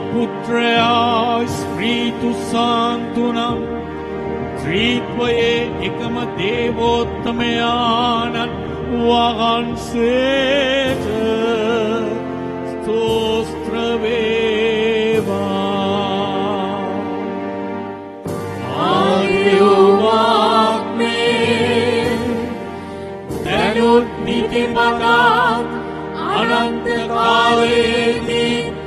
පුත්‍රයා ස්ත්‍රීතු සාන්තුනම් ත්‍රිත්වයේ එකම දේවෝත්තමයාණන් වහන්සේට ස්තෝත්‍ර වේවා. ආර්යෝවාක්මේ දැනුත් නිතිමතාත් අනන්ත කාලයේදී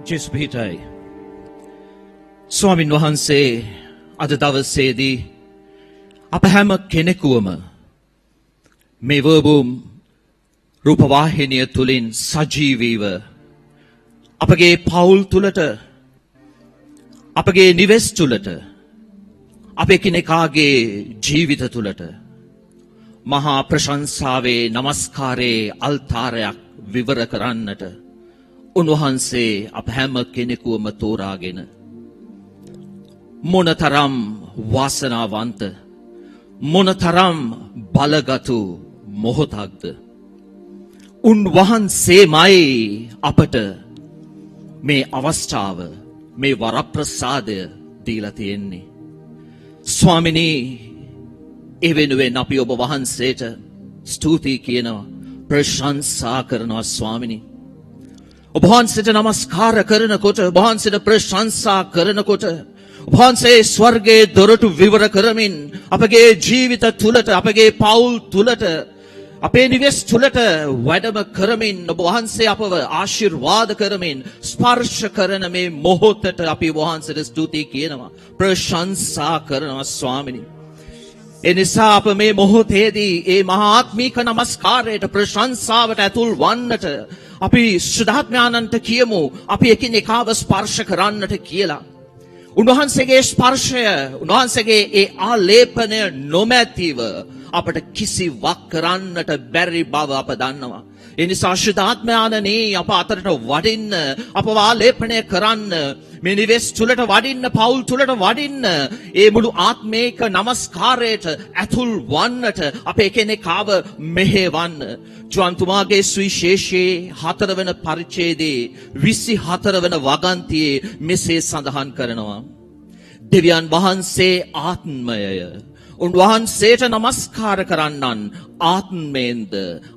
ජෙස් පිටයි ස්වාමින් වහන්සේ අද දවසේදී අප හැම කෙනෙකුවම මේ වර්බුම් රූපවාහිනිය තුලින් සජීවීව අපගේ පවුල් තුලට අපගේ නිවෙස් තුලට අපේ කෙනෙකාගේ ජීවිත තුලට මහා ප්‍රශංසාවේ නමස්කාරයේ අල්තාරයක් විවර කරන්නට උන්වහන්සේ අප හැම කෙනෙකුවම තෝරාගෙන මොනතරම් වාසනාවන්ත මොනතරම් බලගතු මොහොතක්ද උන්වහන්සේමයි අපට මේ අවස්ථාව මේ වරප්‍රසාදය දීලා තියෙන්නේ. ස්වාමිනී ඒ වෙනුවෙන් අපි ඔබ වහන්සේට ස්තුතියි කියනවා ප්‍රශංසා කරනවා ස්වාමිනී. ඔබ වහන්සේට නමස්කාර කරනකොට ඔබ වහන්සේට ප්‍රශංසා කරනකොට ඔබ වහන්සේ ස්වර්ගයේ දොරටු විවර කරමින් අපගේ ජීවිත තුලට අපගේ පවුල් තුලට අපේ නිවෙස් තුලට වැඩම කරමින් ඔබ වහන්සේ අපව ආශිර්වාද කරමින් ස්පර්ශ කරන මේ මොහොතට අපි වහන්සේට ස්තුතියි කියනවා ප්‍රශංසා කරනවා ස්වාමිනී. එනිසා අප මේ මොහොතේදී ඒ මහා ආත්මික නමස්කාරයට ප්‍රශංසාවට ඇතුල් වන්නට අපි සුද්ධාත්මයන්ට කියමු අපි එකිනෙකාව ස්පර්ශ කරන්නට කියලා. උන්වහන්සේගේ ස්පර්ශය උන්වහන්සේගේ ඒ ආලේපනය නොමැතිව අපට කිසිවක් කරන්නට බැරි බව අප දන්නවා. ඒ නිසා සුද්ධාත්මයන්නි අප අතරට වඩින්න අපව ආලේපනය කරන්න මේ නිවෙස් තුලට වඩින්න පවුල් තුලට වඩින්න ඒ මුළු ආත්මේක නමස්කාරයට ඇතුල් වන්නට අපේ කෙනෙක්ව මෙහෙවන්න. ජෝන්තුමාගේ සුවිශේෂයේ 4 වෙනි පරිච්ඡේදයේ 24 වෙනි වගන්තියේ මෙසේ සඳහන් කරනවා. දෙවියන් වහන්සේ ආත්මයය උන්වහන්සේට නමස්කාර කරන්නන් ආත්මයෙන්ද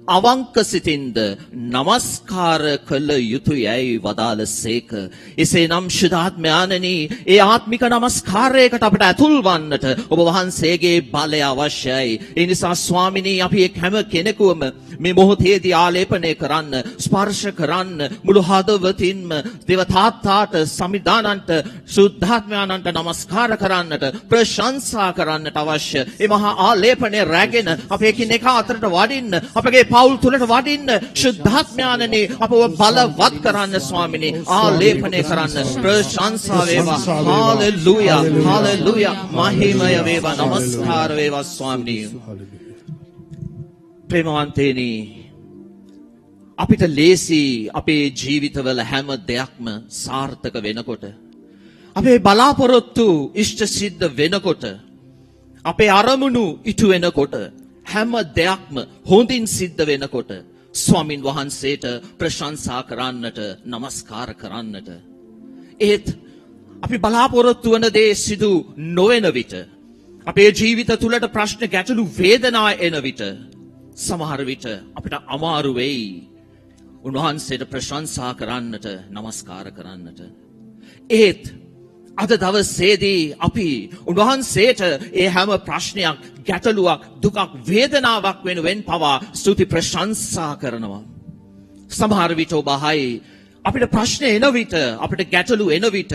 අවංක සිතින්ද නමස්කාර කළ යුතුයයි වදාළසේක. එසේනම් ශුද්ධාත්මයන්නි ඒ ආත්මික නමස්කාරයකට අපට ඇතුල් වන්නට ඔබ වහන්සේගේ බලය අවශ්‍යයි. ඒ නිසා ස්වාමිනී අපි හැම කෙනෙකුම මේ මොහොතේදී ආලේපනය කරන්න ස්පර්ශ කරන්න මුළු හදවතින්ම දේව තාත්තාට සමිදානන්ට ශුද්ධාත්මයන්ට නමස්කාර කරන්නට ප්‍රශංසා කරන්නට අවශ්‍ය ඒ මහා ආලේපනය රැගෙන අපේ කෙනෙක් අතරට වඩින්න අපගේ පවුල් තුලට වඩින්න ශුද්ධාත්මයන්නි අපව බලවත් කරන්න ස්වාමිනී ආලේපනය කරන්න ප්‍රශංසා වේවා. හාලෙලූයා හාලෙලූයා මහිමය වේවා නමස්කාර වේවා ස්වාමිනී. ප්‍රේමවන්තේනි අපිට ලේසි අපේ ජීවිතවල හැම දෙයක්ම සාර්ථක වෙනකොට අපේ බලාපොරොත්තු ඉෂ්ට සිද්ධ වෙනකොට අපේ අරමුණු ඉටු වෙනකොට හැම දෙයක්ම හොඳින් සිද්ධ වෙනකොට ස්වාමින් වහන්සේට ප්‍රශංසා කරන්නට නමස්කාර කරන්නට ඒත් අපි බලාපොරොත්තු වන දේ සිදු නොවන විට අපේ ජීවිත තුලට ප්‍රශ්න ගැටලු වේදනා එන විට සමහර විට අපිට අමාරු වෙයි උන්වහන්සේට ප්‍රශංසා කරන්නට නමස්කාර කරන්නට. ඒත් අද දවසේදී අපි උන්වහන්සේට ඒ හැම ප්‍රශ්නයක් ගැටලුවක් දුකක් වේදනාවක් වෙනුවෙන් පවා ස්තුති ප්‍රශංසා කරනවා. සමහර විට ඔබයි අපිට ප්‍රශ්න එන විට අපිට ගැටලු එන විට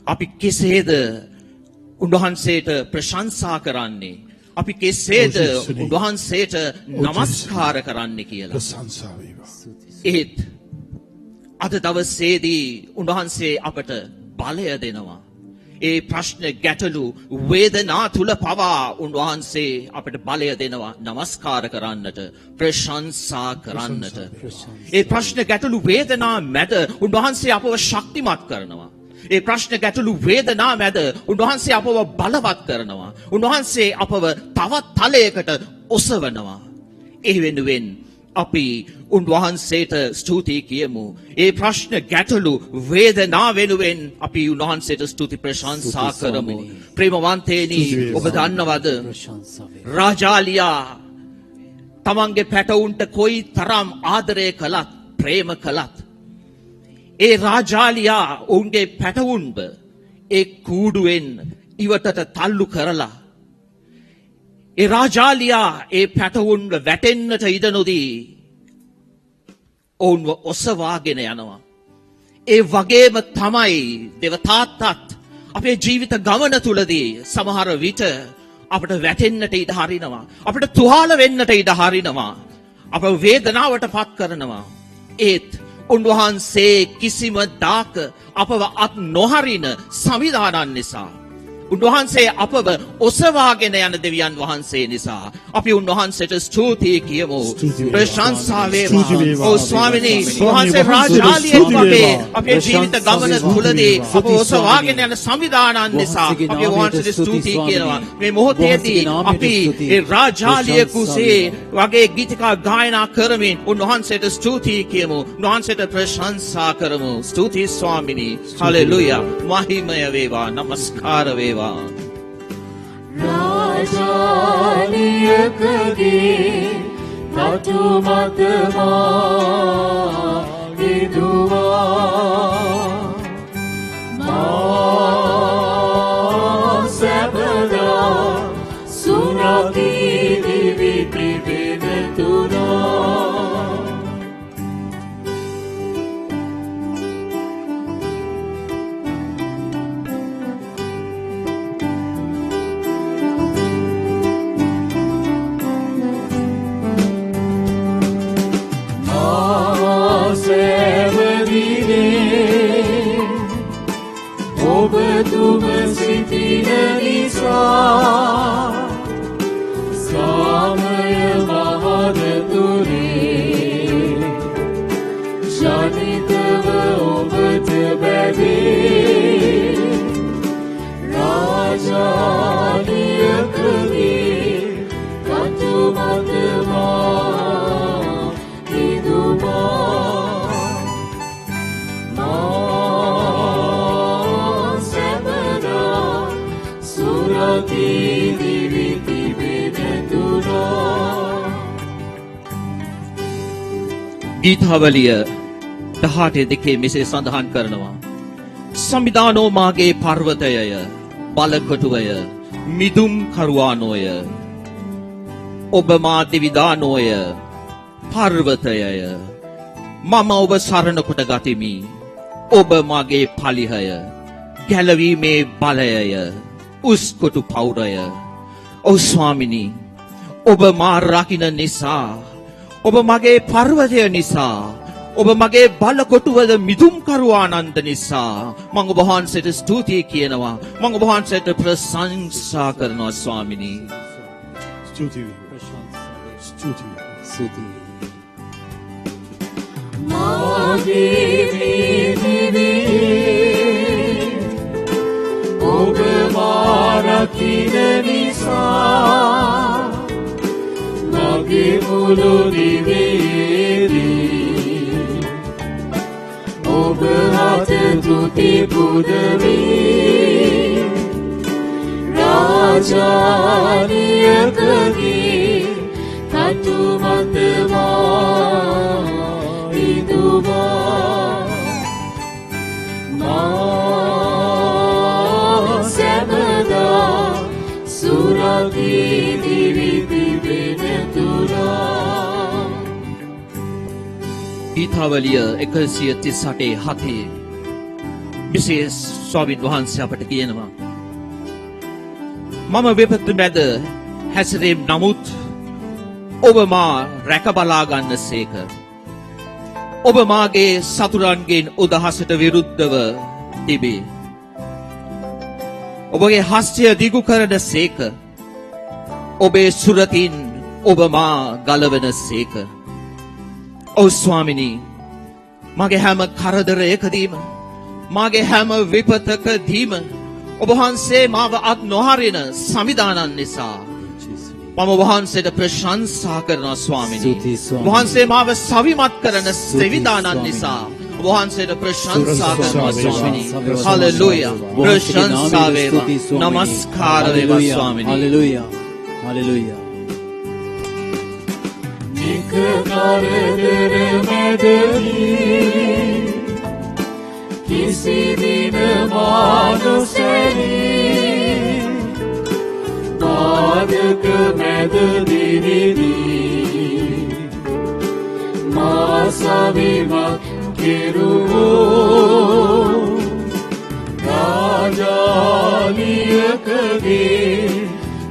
අපි කෙසේද උන්වහන්සේට ප්‍රශංසා කරන්නේ අපි කෙසේද උන්වහන්සේට නමස්කාර කරන්නේ කියලා. ඒත් අද දවසේදී උන්වහන්සේ අපට බලය දෙනවා. ඒ ප්‍රශ්න ගැටලු වේදනා තුල පවා උන්වහන්සේ අපට බලය දෙනවා නමස්කාර කරන්නට ප්‍රශංසා කරන්නට. ඒ ප්‍රශ්න ගැටලු වේදනා මැද උන්වහන්සේ අපව ශක්තිමත් කරනවා. ඒ ප්‍රශ්න ගැටලු වේදනා මැද උන්වහන්සේ අපව බලවත් කරනවා. උන්වහන්සේ අපව තවත් තලයකට ඔසවනවා. ඒ වෙනුවෙන් අපි උන්වහන්සේට ස්තුතියි කියමු. ඒ ප්‍රශ්න ගැටලු වේදනා වෙනුවෙන් අපි උන්වහන්සේට ස්තුති ප්‍රශංසා කරමු. ප්‍රේමවන්තේනි, ඔබ දන්නවද රාජාලියා තමන්ගේ පැටවුන්ට කොයි තරම් ආදරය කළත් ප්‍රේම කළත් ඒ රාජාලියා ඔවුන්ගේ පැටවුන්ව ඒ කූඩුවෙන් ඉවතට තල්ලු කරලා ඒ රාජාලියා ඒ පැටවුන්ව වැටෙන්නට ඉඩ නොදී ඔවුන්ව ඔසවාගෙන යනවා. ඒ වගේම තමයි දෙවතාත්තත් අපේ ජීවිත ගමන තුලදී සමහර විට අපට වැටෙන්නට ඉඩ හරිනවා. අපට තුවාල වෙන්නට ඉඩ හරිනවා. අප වේදනාවට පත් කරනවා. ඒත් උන්වහන්සේ කිසිම දාක අපව අත් නොහරින සංවිධානන් නිසා, උන්වහන්සේ අපව ඔසවාගෙන යන දෙවියන් වහන්සේ නිසා අපි උන්වහන්සේට ස්තුතියි කියමු. ප්‍රශංසා වේවා. ඔව් ස්වාමිනී, උන්වහන්සේ රාජාලියෙක් වගේ අපේ ජීවිත ගමන තුලදී අපව ඔසවාගෙන යන සංවිධානන් නිසා අපි උන්වහන්සේට ස්තුතියි කියනවා. මේ මොහොතේදී අපි ඒ රාජාලිය කුසේ වගේ ගීතිකා ගායනා කරමින් උන්වහන්සේට ස්තුතියි කියමු. උන්වහන්සේට ප්‍රශංසා කරමු. ස්තුතියි ස්වාමිනී. හලෙලූයා. මහිමය වේවා. නමස්කාර වේවා. රාජාලියකගේ රතු මතමා විදුවා මා සැපදා සුරකී දිවි පිපෙනතුනා तुम सितिन निसा सामय महान तुरे शानितव ओबत बैदे राजालिय कगे कतु मतमा विदुमा ගීතාවලිය 18 මෙසේ සඳහන් කරනවා. සම්විධානෝ මාගේ පර්වතයය, බලකොටුවය, මිදුම් කරුවානෝය. ඔබ මා දෙවිදානෝය, පර්වතයය. මම ඔබ සරණ කොට ගතිමි. ඔබ මාගේ පලිහය, ගැලවීමේ බලයය, උස්කොටු පෞරය. ඔව් ස්වාමිනී, ඔබ මා රකින්න නිසා, ඔබ මගේ පර්වතය නිසා, ඔබ මගේ බලකොටුවද මිදුම් කරුවානන්ද නිසා මම ඔබ වහන්සේට ස්තුතියි කියනවා. මම ඔබ වහන්සේට ප්‍රශංසා කරනවා ස්වාමිනී. ස්තුතියි. ස්තුතියි. ස්තුතියි. ඔබ මා රකින්න නිසා මගේ මුළු දිවේදී ඔබ හත තුති පුදවී රාජාලියකගේ කටු මතමා විදුවා මා සැමදා සුරකී දිවි පිපෙනතුරා. ගීතාවලිය 138:7 මෙසේ ස්වාමීන් වහන්සේ අපට කියනවා. මම විපත් මැද හැසිරෙම් නමුත් ඔබ මා රැක බලා ගන්නසේක. ඔබ මාගේ සතුරන්ගෙන් උදහසට විරුද්ධව තිබේ. ඔබගේ හස්තය දිගු කරන සේක. ඔබේ සුරතින් ඔබ මා ගලවන සේක. ඔව් ස්වාමිනී, මගේ හැම කරදරයකදීම මාගේ හැම විපතකදීම ඔබ වහන්සේ මාව අත් නොහරින සමිදානන් නිසා මම වහන්සේට ප්‍රශංසා කරනවා ස්වාමිනී. ස්තුතියි ස්වාමීනි. වහන්සේ මාව සවිමත් කරන සෙවිදානන් නිසා ඔබ වහන්සේට ප්‍රශංසා කරනවා ස්වාමිනී. හලෙලූයා. ප්‍රශංසා වේවා. නමස්කාර වේවා ස්වාමිනී. Hallelujah. Hallelujah. නික කරදර මැදදී කිසි දින මානසෙනී බාධක මැදදී මා සවිමත් කෙරුවෝ රාජාලියකගේ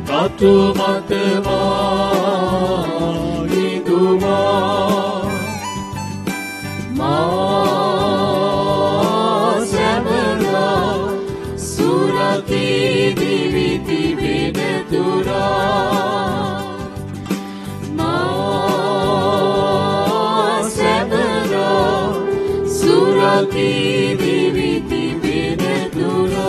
කතු මත මානිදුමා මා සැමලා සුරකී දිවිති වෙනතුරා මා සැමලා සුරකී දිවිති වෙනතුරා.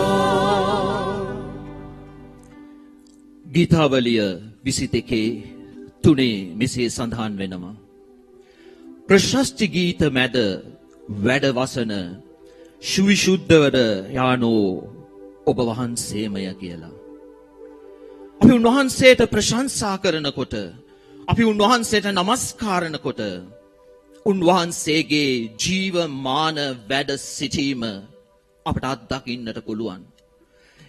ගීතාවලිය 22:3 මෙසේ සඳහන් වෙනවා. ප්‍රශස්ති ගීත මැද වැඩ වසන සුවිසුද්ධවර යානෝ ඔබ වහන්සේමය කියලා. අපි උන්වහන්සේට ප්‍රශංසා කරනකොට අපි උන්වහන්සේට නමස්කාරනකොට උන්වහන්සේගේ ජීවමාන වැඩ සිටීම අපට අත්දකින්නට පුළුවන්.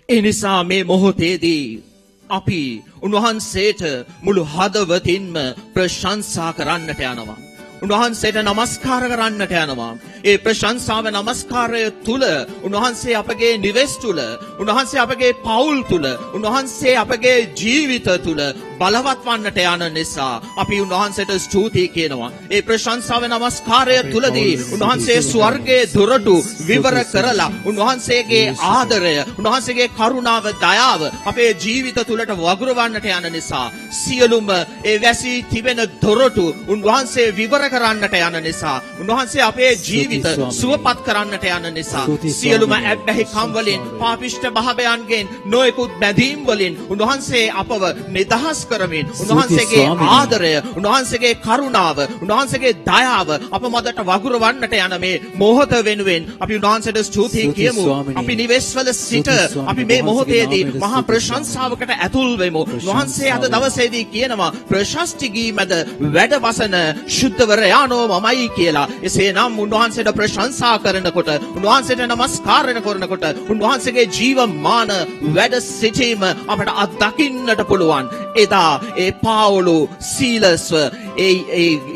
ඒ නිසා මේ මොහොතේදී අපි උන්වහන්සේට මුළු හදවතින්ම ප්‍රශංසා කරන්නට යනවා. උන්වහන්සේට නමස්කාර කරන්නට යනවා. ඒ ප්‍රශංසාව නමස්කාරය තුල උන්වහන්සේ අපගේ නිවෙස් තුල, උන්වහන්සේ අපගේ පවුල් තුල, උන්වහන්සේ අපගේ ජීවිත තුල බලවත් වන්නට යන නිසා අපි උන්වහන්සේට ස්තුතියි කියනවා. ඒ ප්‍රශංසාව නමස්කාරය තුලදී උන්වහන්සේ ස්වර්ගයේ දොරටු විවර කරලා උන්වහන්සේගේ ආදරය, උන්වහන්සේගේ කරුණාව, දයාව අපේ ජීවිත තුලට වගුරවන්නට යන නිසා සියලුම ඒ වැසී තිබෙන දොරටු උන්වහන්සේ විවර කරන්නට යන නිසා, උන්වහන්සේ අපේ ජීවිත සුවපත් කරන්නට යන නිසා සියලුම ඇබ්බැහිකම් වලින්, පාපිෂ්ඨ භාවයන්ගෙන්, නොයෙකුත් බැඳීම් වලින් උන්වහන්සේ අපව නිදහස් කරමින් උන්වහන්සේගේ ආදරය, උන්වහන්සේගේ කරුණාව, උන්වහන්සේගේ දයාව අප මැදට වගුරවන්නට යන මේ මොහොත වෙනුවෙන් අපි උන්වහන්සේට ස්තුතියි කියමු. අපි නිවෙස්වල සිට අපි මේ මොහොතේදී මහා ප්‍රශංසාවකට ඇතුල් වෙමු. උන්වහන්සේ අද දවසේදී කියනවා ප්‍රශස්ති ගී මැද වැඩ වසන ශුද්ධවරයාණෝ මමයි කියලා. එසේනම් උන්වහන්සේට ප්‍රශංසා කරනකොට, උන්වහන්සේට නමස්කාරන කරනකොට උන්වහන්සේගේ ජීවමාන වැඩ සිටීම අපට අත්දකින්නට පුළුවන්. එදා ඒ පාවුලු සීලස්ව ඒ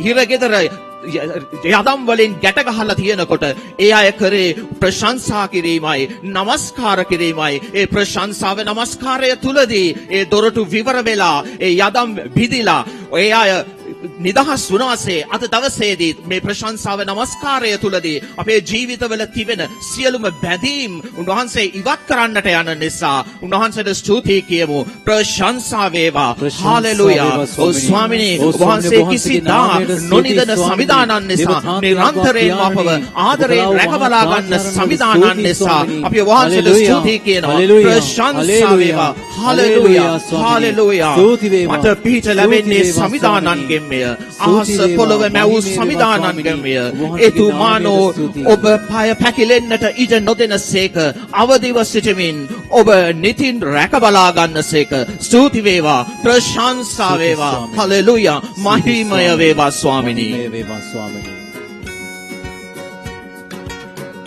හිරගෙදර යදම් වලින් ගැට ගහලා තියෙනකොට ඒ අය කරේ ප්‍රශංසා කිරීමයි, නමස්කාර කිරීමයි. ඒ ප්‍රශංසාව නමස්කාරය තුලදී ඒ දොරටු විවර වෙලා ඒ යදම් බිදිලා ඒ අය නිදහස් වුණාසේ අද දවසේදී මේ ප්‍රශංසාව නමස්කාරය තුලදී අපේ ජීවිතවල තිබෙන සියලුම බැඳීම් උන්වහන්සේ ඉවත් කරන්නට යන නිසා උන්වහන්සේට ස්තුතියි කියමු. ප්‍රශංසා වේවා. හාලෙලූයා. ඔව් ස්වාමිනේ, වහන්සේ කිසිදා නොනිදන සමිදානන් නිසා, නිරන්තරයෙන්ම අපව ආදරයෙන් රැකබලා ගන්න සමිදානන් නිසා අපි වහන්සේට ස්තුතියි කියනවා. ප්‍රශංසා වේවා. හාලෙලූයා. හාලෙලූයා. මට පිහිට ලැබෙන්නේ සමිදානන්ගෙන් අහස පොළොව මැවූ සමිදානන්ගෙන්ය. එතුමානෝ ඔබ පය පැකිලෙන්නට ඉඩ නොදෙනසේක අවදිව සිටමින් ඔබ නිතින් රැකබලා ගන්නසේක. ස්තුති වේවා. ප්‍රශංසා වේවා. හලෙලූයා. මහිමය වේවා ස්වාමිනී.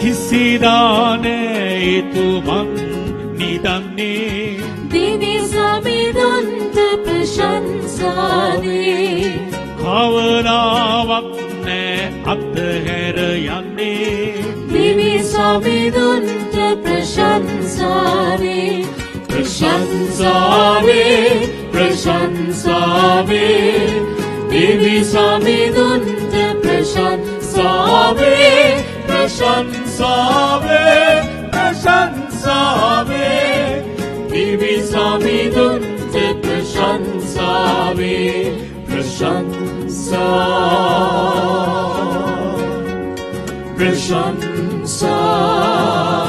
කිසිදානේ එතුමන් නිදන්නේ දිවි සමිඳුන්ට ප්‍රශංසාවේ කවදාවත් නෑ අත්හැර යන්නේ. දිවි සමිඳුන්ට ප්‍රශංසාවේ ප්‍රශංසාවේ ප්‍රශංසාවේ දිවි සමිඳුන්ට ප්‍රශංසාවේ ප්‍රශංසාවේ ප්‍රශංසාවේ දිවි සමිඳුන්ට ප්‍රශංසාවේ ප්‍රශංසා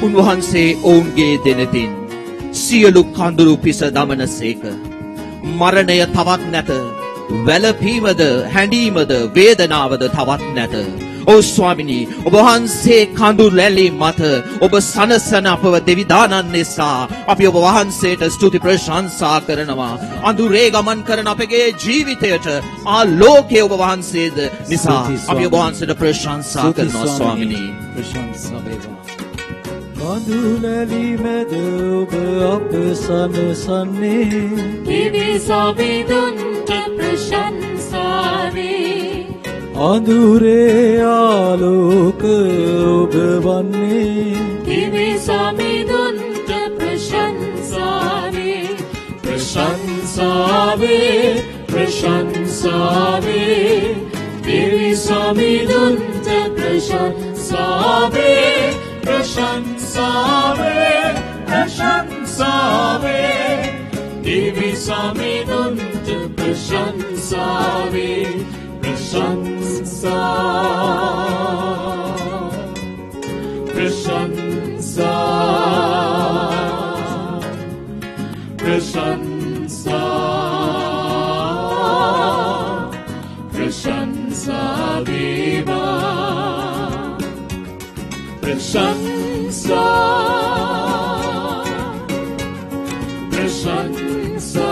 උන්වහන්සේ ඔවුන්ගේ දෙනතින් සියලු කඳුරු පිස දමනසේක. මරණය තවත් නැත. වැළපීමද හැඬීමද වේදනාවද තවත් නැත. ඔව් ස්වාමිනී, ඔබ වහන්සේ කඳු ලැලි මත ඔබ සනසන අපව දෙවිදානන් නිසා අපි ඔබ වහන්සේට ස්තුති ප්‍රශංසා කරනවා. අඳුරේ ගමන් කරන අපගේ ජීවිතයට ආලෝකය ඔබ වහන්සේද නිසා අපි ඔබ වහන්සේට ප්‍රශංසා කරනවා ස්වාමිනී. ප්‍රශංසා වේවා. කඳුලැලි මැද ඔබ අප සනසන්නේ දිවි සමිඳුන්ට ප්‍රශංසාවේ අඳුරේ ආලෝක ඔබ වන්නේ දිවි සමිඳුන්ට ප්‍රශංසාවේ ප්‍රශංසාවේ ප්‍රශංසාවේ දිවි සමිඳුන්ට ප්‍රශංසාවේ ප්‍රශංසාවේ ප්‍රශංසාවේ දිවි සමිඳුන්ට ප්‍රශංසාවේ प्रशंसा प्रशंसा प्रशंसा प्रशंसा देवा प्रशंसा प्रशंसा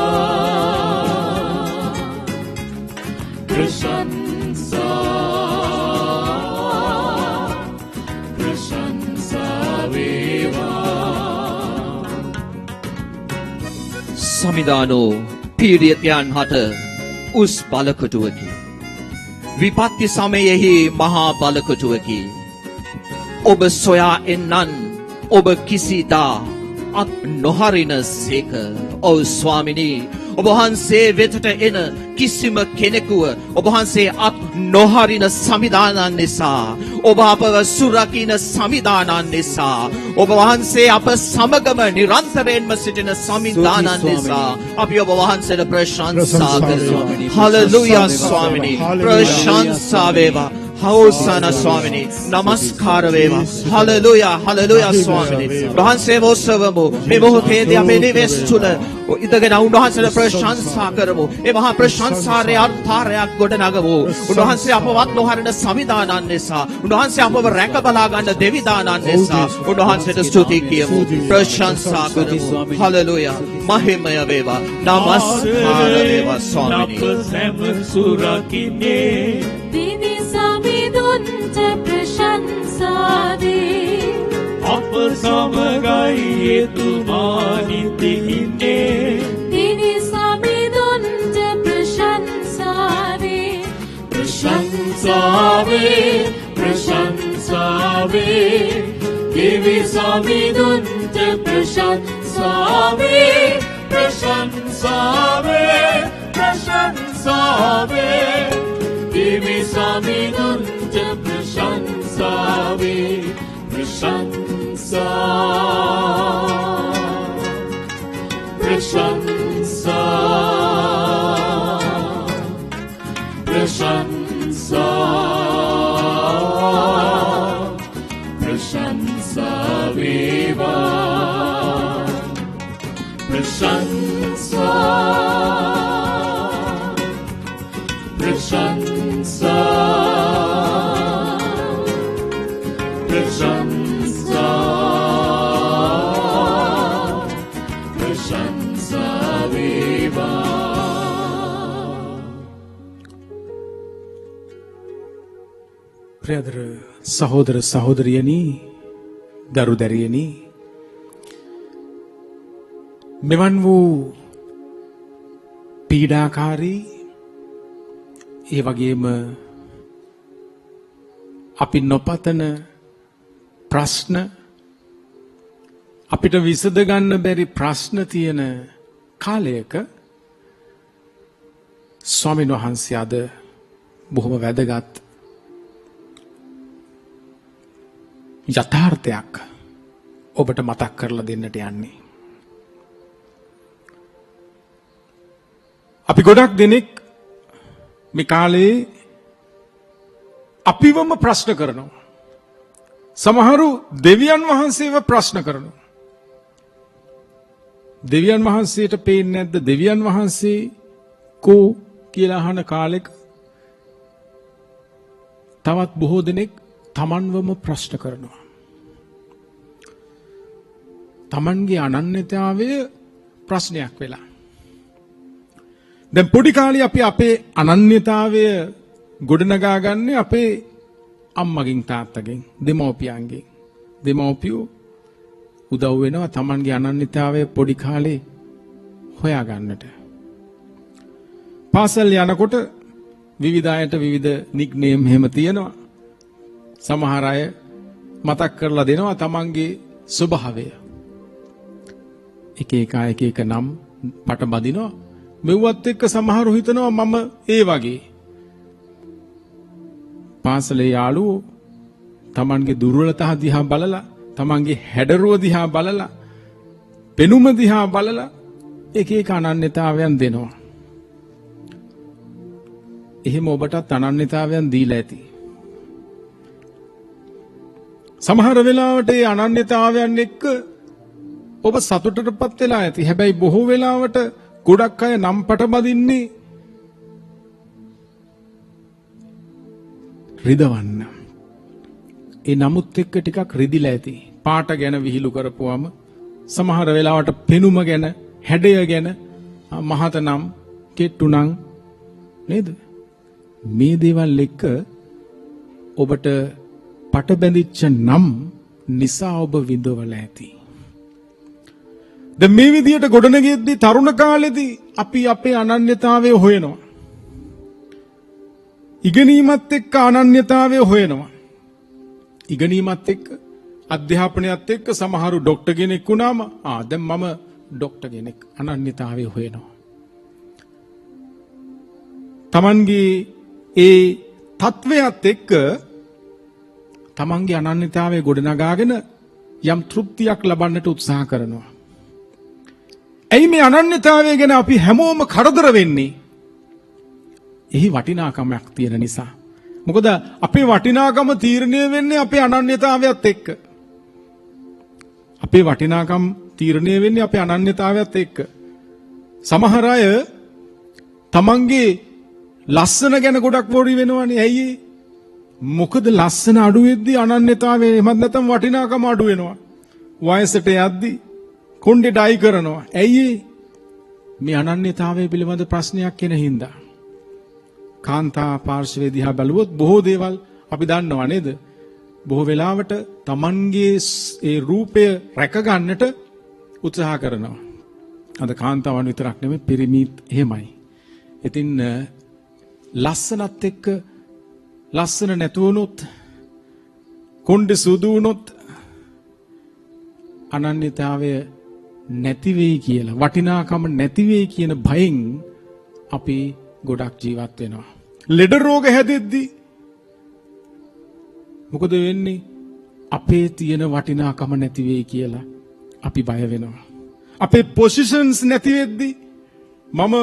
प्रशंसा प्रशंसा वेवा සමිදානෝ පීඩිතයන් හට උස් බලකොටුවකි. විපත්ති සමයෙහි මහා බලකොටුවකි. ඔබ සොයා එන්නන් ඔබ කිසිදා අත් නොහරින සේක. ඔව් ස්වාමිනී, ඔබ වහන්සේ වෙතට එන කිසිම කෙනෙකුව ඔබ වහන්සේ අත් නොහරින සමිදානන් නිසා, ඔබ අපව සුරකින්න සමිදානන් නිසා, ඔබ වහන්සේ අප සමගම නිරන්තරයෙන්ම සිටින සමිදානන් නිසා අපි ඔබ වහන්සේට ප්‍රශංසා කරනවා. හලෙලූයා ස්වාමිනී, ප්‍රශංසා වේවා. හෝසානා ස්වාමිනී, නමස්කාර වේවා. හලෙලූයා හලෙලූයා ස්වාමිනී. වහන්සේ මොසවමු. මේ මොහොතේදී අපේ නිවෙස් තුල ඉඳගෙන උන්වහන්සේට ප්‍රශංසා කරමු. ඒ මහා ප්‍රශංසාවේ අර්ථාරයක් ගොඩනගමු. උන්වහන්සේ අපවත් නොහරින සමිදානන් නිසා, උන්වහන්සේ අපව රැක බලා ගන්න දෙවිදානන් නිසා උන්වහන්සේට ස්තුති කියමු. ප්‍රශංසා කරමු. හලෙලූයා. මහිමය වේවා. නමස්කාර වේවා ස්වාමිනී. අප සැම සුරකින්නේ දිවි සමිඳුන්ට ප්‍රශංසාවේ අප සමගයි එතුමා නිති ඉන්නේ දිවි සමිඳුන්ට ප්‍රශංසාවේ ප්‍රශංසාවේ ප්‍රශංසාවේ දිවි සමිඳුන්ට ප්‍රශංසාවේ ප්‍රශංසාවේ ප්‍රශංසාවේ දිවි සමිඳුන්ට ප්‍රශංසාවේ प्रशंसा प्रशंसा प्रशंसा प्रशंसा वेवा प्रशंसा प्रशंसा प्रशंसा प्रशंसा वेवा ප්‍රියදර සහෝදර සහෝදරියනි, දරු දැරියනි, මෙවන් වූ පීඩාකාරී, ඒ වගේම අපි නොපතන ප්‍රශ්න, අපිට විසඳ ගන්න බැරි ප්‍රශ්න තියෙන කාලයක ස්වාමීන් වහන්සේ අද බොහොම වැදගත් යථාර්ථයක් ඔබට මතක් කරලා දෙන්නට යන්නේ. අපි ගොඩක් දෙනෙක් මේ කාලේ අපිවම ප්‍රශ්න කරනවා. සමහරු දෙවියන් වහන්සේව ප්‍රශ්න කරනවා. දෙවියන් වහන්සේට පේන්නේ නැද්ද දෙවියන් වහන්සේ කෝ කියලා අහන කාලෙක තවත් බොහෝ දෙනෙක් තමන්වම ප්‍රශ්න කරනවා. තමන්ගේ අනන්‍යතාවය ප්‍රශ්නයක් වෙලා. දැන් පොඩි කාලේ අපි අපේ අනන්‍යතාවය ගොඩනගා ගන්න අපේ අම්මගෙන් තාත්තගෙන් දෙමව්පියන්ගෙන්. දෙමව්පියෝ උදව් වෙනවා තමන්ගේ අනන්‍යතාවය පොඩි කාලේ හොයා ගන්නට. පාසල් යනකොට විවිධ අයට විවිධ නික්නේම් එහෙම තියෙනවා. සමහර අය මතක් කරලා දෙනවා තමන්ගේ ස්වභාවය. එක එක නම් පට බදිනවා. මෙව්වත් එක්ක සමහරු හිතනවා මම ඒ වගේ. පාසලේ යාළුවෝ තමන්ගේ දුර්වලතා දිහා බලලා, තමන්ගේ හැඩරුව දිහා බලලා, පෙනුම දිහා බලලා එක අනන්‍යතාවයන් දෙනවා. එහෙම ඔබටත් අනන්‍යතාවයන් දීලා ඇති. සමහර වෙලාවට ඒ අනන්‍යතාවයන් එක්ක ඔබ සතුටටපත් වෙලා ඇති. හැබැයි බොහෝ වෙලාවට ගොඩක් අය නම් පට බදින්නේ රිදවන්න. ඒ නමුත් එක්ක ටිකක් රිදිලා ඇති. පාට ගැන විහිළු කරපුවම සමහර වෙලාවට පෙනුම ගැන, හැඩය ගැන මහත නම්, කෙට්ටු නම් නේද? මේ දේවල් එක්ක ඔබට පට බැඳිච්ච නම් නිසා ඔබ විඳවල ඇති. දැන් මේ විදියට ගොඩනගෙද්දී තරුණ කාලෙදී අපි අපේ අනන්‍යතාවය හොයනවා. ඉගෙනීමත් එක්ක අනන්‍යතාවය හොයනවා. ඉගෙනීමත් එක්ක අධ්‍යාපනයත් එක්ක සමහරු ડોක්ටර් කෙනෙක් වුණාම දැන් මම ડોක්ටර් කෙනෙක් අනන්‍යතාවය හොයනවා. තමන්ගේ ඒ තත්වයට එක්ක තමන්ගේ අනන්‍යතාවය ගොඩනගාගෙන යම් තෘප්තියක් ලබන්නට උත්සාහ කරනවා. ඇයි මේ අනන්‍යතාවය ගැන අපි හැමෝම කරදර වෙන්නේ? එහි වටිනාකමක් තියෙන නිසා. මොකද අපේ වටිනාකම තීරණය වෙන්නේ අපේ අනන්‍යතාවයත් එක්ක. අපේ වටිනාකම් තීරණය වෙන්නේ අපේ අනන්‍යතාවයත් එක්ක. සමහර අය තමන්ගේ ලස්සන ගැන ගොඩක් වොරි වෙනවනේ. ඇයි? මොකද ලස්සන අඩු වෙද්දී අනන්‍යතාවය එහෙමත් නැත්නම් වටිනාකම අඩු වෙනවා. වයසට යද්දී කොණ්ඩේ ඩයි කරනවා. ඇයි? මේ අනන්‍යතාවය පිළිබඳ ප්‍රශ්නයක් එන හින්දා. කාන්තා පාර්ශවයේ දිහා බලුවොත් බොහෝ දේවල් අපි දන්නවා නේද? බොහෝ වෙලාවට Tamanගේ ඒ රූපය රැක ගන්නට උත්සාහ කරනවා. අද කාන්තාවන් විතරක් නෙමෙයි පිරිමිත් එහෙමයි. ඉතින් ලස්සනත් එක්ක ලස්සන නැතුවනොත් කොණ්ඩේ සුදු වුණොත් අනන්‍යතාවය නැති වෙයි කියලා, වටිනාකම නැති වෙයි කියන භයෙන් අපි ගොඩක් ජීවත් වෙනවා. ලෙඩ රෝග හැදෙද්දී මොකද වෙන්නේ? අපේ තියෙන වටිනාකම නැති වෙයි කියලා අපි බය වෙනවා. අපේ පොසිෂන්ස් නැති වෙද්දී මම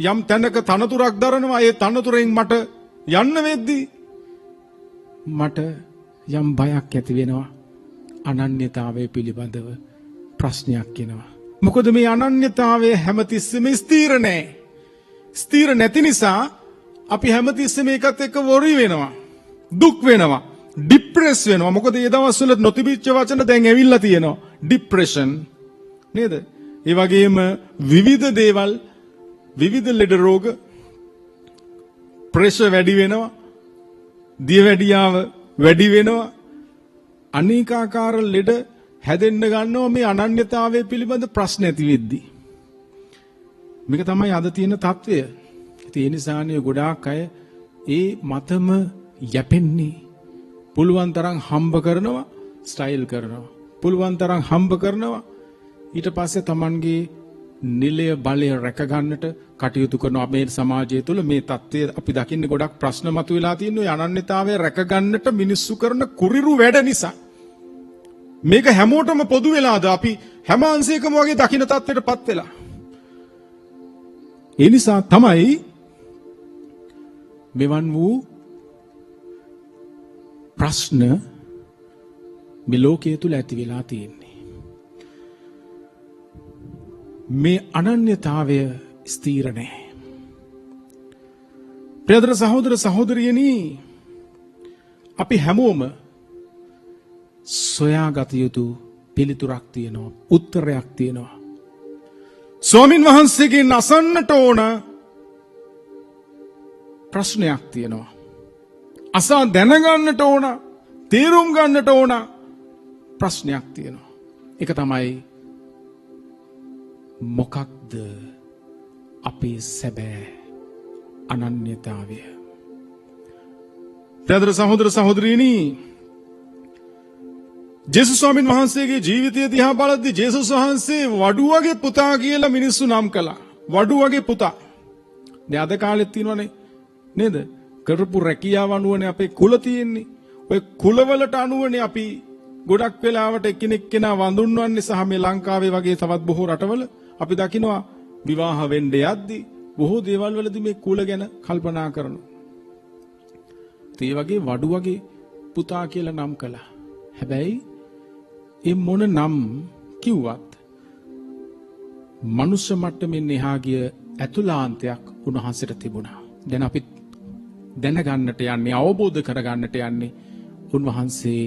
යම් තැනක තනතුරක් දරනවා, ඒ තනතුරෙන් මට යන්න වෙද්දී මට යම් බයක් ඇති වෙනවා. අනන්‍යතාවය පිළිබඳව ප්‍රශ්නයක් එනවා. මොකද මේ අනන්‍යතාවය හැමතිස්සෙම ස්ථිර නැහැ. ස්ථිර නැති නිසා අපි හැමතිස්සෙම ඒකත් එක්ක වොරි වෙනවා. දුක් වෙනවා. ડિප්‍රෙස් වෙනවා. මොකද මේ දවස්වල නොතිබිච්ච වචන දැන් ඇවිල්ලා තියෙනවා. ડિප්‍රෙෂන් නේද? ඒ වගේම විවිධ දේවල්, විවිධ ලෙඩ රෝග, ප්‍රෙෂර් වැඩි වෙනවා. දියවැඩියාව වැඩි වෙනවා. අනේකාකාර ලෙඩ හැදෙන්න ගන්නවා මේ අනන්‍යතාවය පිළිබඳ ප්‍රශ්න ඇති වෙද්දී. මේක තමයි අද තියෙන තත්වය. ඒ නිසානේ ගොඩාක් අය ඒ මතම යැපෙන්නේ. පුළුවන් තරම් හම්බ කරනවා, ස්ටයිල් කරනවා. පුළුවන් තරම් හම්බ කරනවා. ඊට පස්සේ Tamanගේ නිලය බලය රැක ගන්නට කටයුතු කරනවා. මේ සමාජය තුළ මේ தත්ත්වය අපි දකින්නේ ගොඩක් ප්‍රශ්න මතුවලා තියෙන ඔය අනන්‍යතාවය රැක ගන්නට මිනිස්සු කරන කුරිරු වැඩ නිසා. මේක හැමෝටම පොදු වෙලාද? අපි හැම අංශයකම වගේ දකින්න තත්ත්වයටපත් වෙලා. ඒ නිසා තමයි මෙවන් වූ ප්‍රශ්න මේ ලෝකයේ තුල ඇති වෙලා තියෙන්නේ. මේ අනන්‍යතාවය ස්ථීර නැහැ. ප්‍රියතර සහෝදර සහෝදරියනි, අපි හැමෝම සොයාගත යුතු පිළිතුරක් තියෙනවා, උත්තරයක් තියෙනවා. ස්වාමින් වහන්සේගෙන් අසන්නට ඕන ප්‍රශ්නයක් තියෙනවා. අසා දැනගන්නට ඕන, තේරුම් ගන්නට ඕන ප්‍රශ්නයක් තියෙනවා. ඒක තමයි මොකක්ද අපේ සැබෑ අනන්‍යතාවය? ප්‍රියතර සහෝදර සහෝදරියනි, ජේසුස් ස්වාමීන් වහන්සේගේ ජීවිතය දිහා බලද්දී ජේසුස් වහන්සේ වඩුවගේ පුතා කියලා මිනිස්සු නම් කළා. වඩුවගේ පුතා. දැන් අද කාලෙත් තියෙනවනේ නේද? කරපු රැකියාව අනුවනේ අපේ කුල තියෙන්නේ. ඔය කුලවලට අනුවනේ අපි ගොඩක් වෙලාවට එකිනෙක කෙනා වඳුන්වන්නේ. සහ මේ ලංකාවේ වගේ තවත් බොහෝ රටවල අපි දකිනවා විවාහ වෙන්න යද්දී බොහෝ දේවල් වලදී මේ කුල ගැන කල්පනා කරනවා. ඒ වගේ වඩුවගේ පුතා කියලා නම් කළා. හැබැයි ඒ මොන නම් කිව්වත් මනුෂ්‍ය මට්ටමින් එහා ගිය ඇතුළාන්තයක් උන්වහන්සේට තිබුණා. දැන් අපි දැනගන්නට යන්නේ, අවබෝධ කරගන්නට යන්නේ උන්වහන්සේ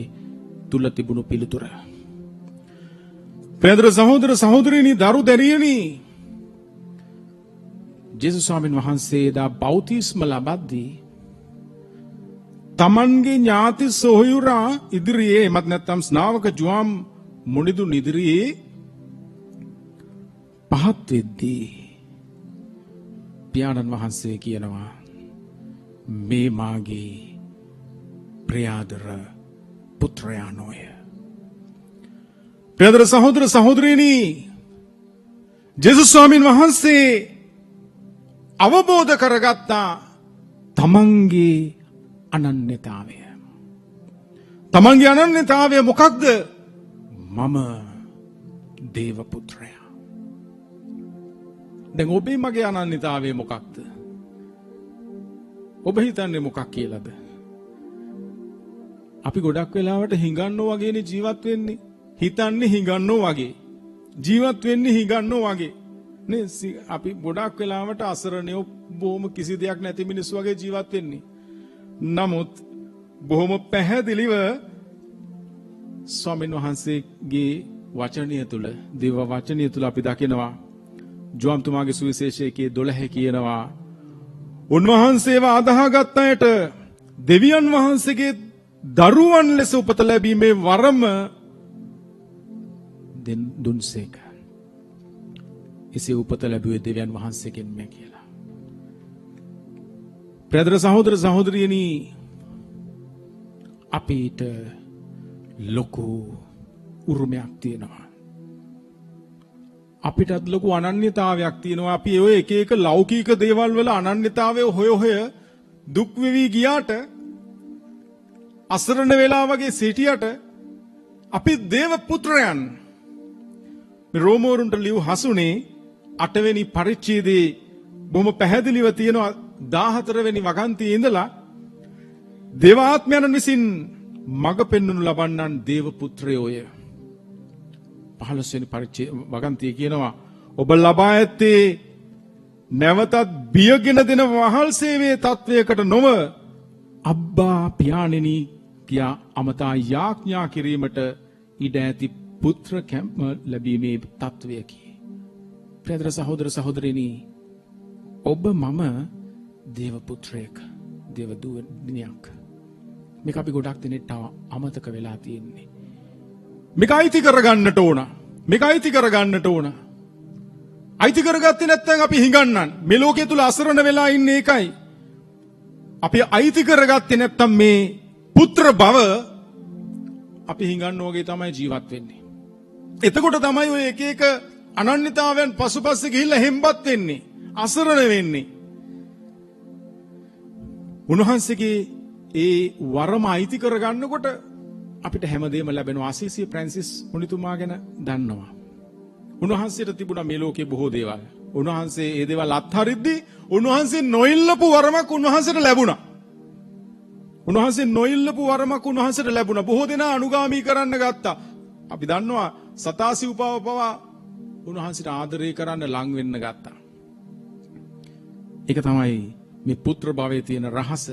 තුල තිබුණු පිළිතුර. ප්‍රියතර සහෝදර සහෝදරියනි, දරු දැරියනි, ජේසුස් ස්වාමීන් වහන්සේ දා බෞතිස්ම ලබද්දී තමන්ගේ ඥාති සොහොයුරා ඉදිරියේ, එමත් නැත්නම් ස්නාවක ජුවාම් මුනිදුන් ඉදිරියේ පහත් වෙද්දී පියාණන් වහන්සේ කියනවා, මේ මාගේ ප්‍රියාදර පුත්‍රයා නොය. ප්‍රියතර සහෝදර සහෝදරියනි, ජේසුස් ස්වාමීන් වහන්සේ අවබෝධ කරගත්තා තමන්ගේ අනන්‍යතාවය. තමන්ගේ අනන්‍යතාවය මොකක්ද? මම දේව පුත්‍රයා. දැන් ඔබේ මගේ අනන්‍යතාවය මොකක්ද? ඔබ හිතන්නේ මොකක් කියලාද? අපි ගොඩක් වෙලාවට හිඟන්නෝ වගේනේ ජීවත් වෙන්නේ. හිතන්නේ හිඟන්නෝ වගේ. ජීවත් වෙන්නේ හිඟන්නෝ වගේ. නේ අපි ගොඩක් වෙලාවට අසරණයෝ බොහොම කිසි දෙයක් නැති මිනිස්සු වගේ ජීවත් වෙන්නේ. නමුත් බොහොම පැහැදිලිව ස්වාමීන් වහන්සේගේ වචනය තුල, දේව වචනය තුල අපි දකිනවා, ජෝම්තුමාගේ සුවිශේෂයේ 12 කියනවා, උන්වහන්සේව අදහාගත් අයට දෙවියන් වහන්සේගේ දරුවන් ලෙස උපත ලැබීමේ වරම දුන්සේක. එසේ උපත ලැබුවේ දෙවියන් වහන්සේගෙන්ම කියලා. ප්‍රියතර සහෝදර සහෝදරියනි, අපිට ලොකු උරුමයක් තියෙනවා. අපිටත් ලොකු අනන්‍යතාවයක් තියෙනවා. අපි ඔය එක එක ලෞකික දේවල් වල අනන්‍යතාවය හොය දුක් වෙවි ගියාට, අසරණ වෙලා වගේ සිටියට අපි දේව පුත්‍රයන්. රෝමවරුන්ට ලියු 8 වෙනි පරිච්ඡේදයේ බොහොම පැහැදිලිව තියෙනවා 14 වෙනි වගන්තියේ ඉඳලා දේවාත්මයන් විසින් මඟ පෙන්වනු ලබන්නන් දේව පුත්‍රයෝය. 15 වෙනි පරිච්ඡේද වගන්තියේ කියනවා, ඔබ ලබා ඇත්තේ නැවතත් බියගෙන දෙන වහල් සේවයේ තත්වයකට නොව අබ්බා පියාණෙනි කියා අමතා යාඥා කිරීමට ඉඩ ඇති පුත්‍ර කැම්ම ලැබීමේ තත්වයකි. ප්‍රියතර සහෝදර සහෝදරියනි, ඔබ මම දේව පුත්‍රයෙක්, දේව දුවණියක්. මේක අපි ගොඩක් දිනෙට අමතක වෙලා තියෙන්නේ. මේක අයිති කරගන්නට ඕන. මේක අයිති කරගන්නට ඕන. අයිති කරගත්තේ නැත්නම් අපි හිඟන්නන්. මේ ලෝකයේ තුල අසරණ වෙලා ඉන්නේ ඒකයි. අපි අයිති කරගත්තේ නැත්නම් මේ පුත්‍ර බව අපි හිඟන්නෝ වගේ තමයි ජීවත් වෙන්නේ. එතකොට තමයි ඔය එක එක අනන්‍යතාවයන් පසුපස්සේ ගිහිල්ලා හෙම්බත් වෙන්නේ, අසරණ වෙන්නේ. උන්වහන්සේගේ ඒ වරම අයිති කරගන්නකොට අපිට හැමදේම ලැබෙනවා. අසීසිය ප්‍රැන්සිස් මුනිතුමා ගැන දන්නවා. උන්වහන්සේට තිබුණා මේ ලෝකේ බොහෝ දේවල්. උන්වහන්සේ ඒ දේවල් අත්හරිද්දී උන්වහන්සේ නොඉල්ලපු වරමක් උන්වහන්සේට ලැබුණා. උන්වහන්සේ නොඉල්ලපු වරමක් උන්වහන්සේට ලැබුණා. බොහෝ දෙනා අනුගාමී කරන්න ගත්තා. අපි දන්නවා සතාසි උපව පවා උන්වහන්සේට ආදරය කරන්න ලං වෙන්න ගත්තා. ඒක තමයි මේ පුත්‍ර භවයේ තියෙන රහස.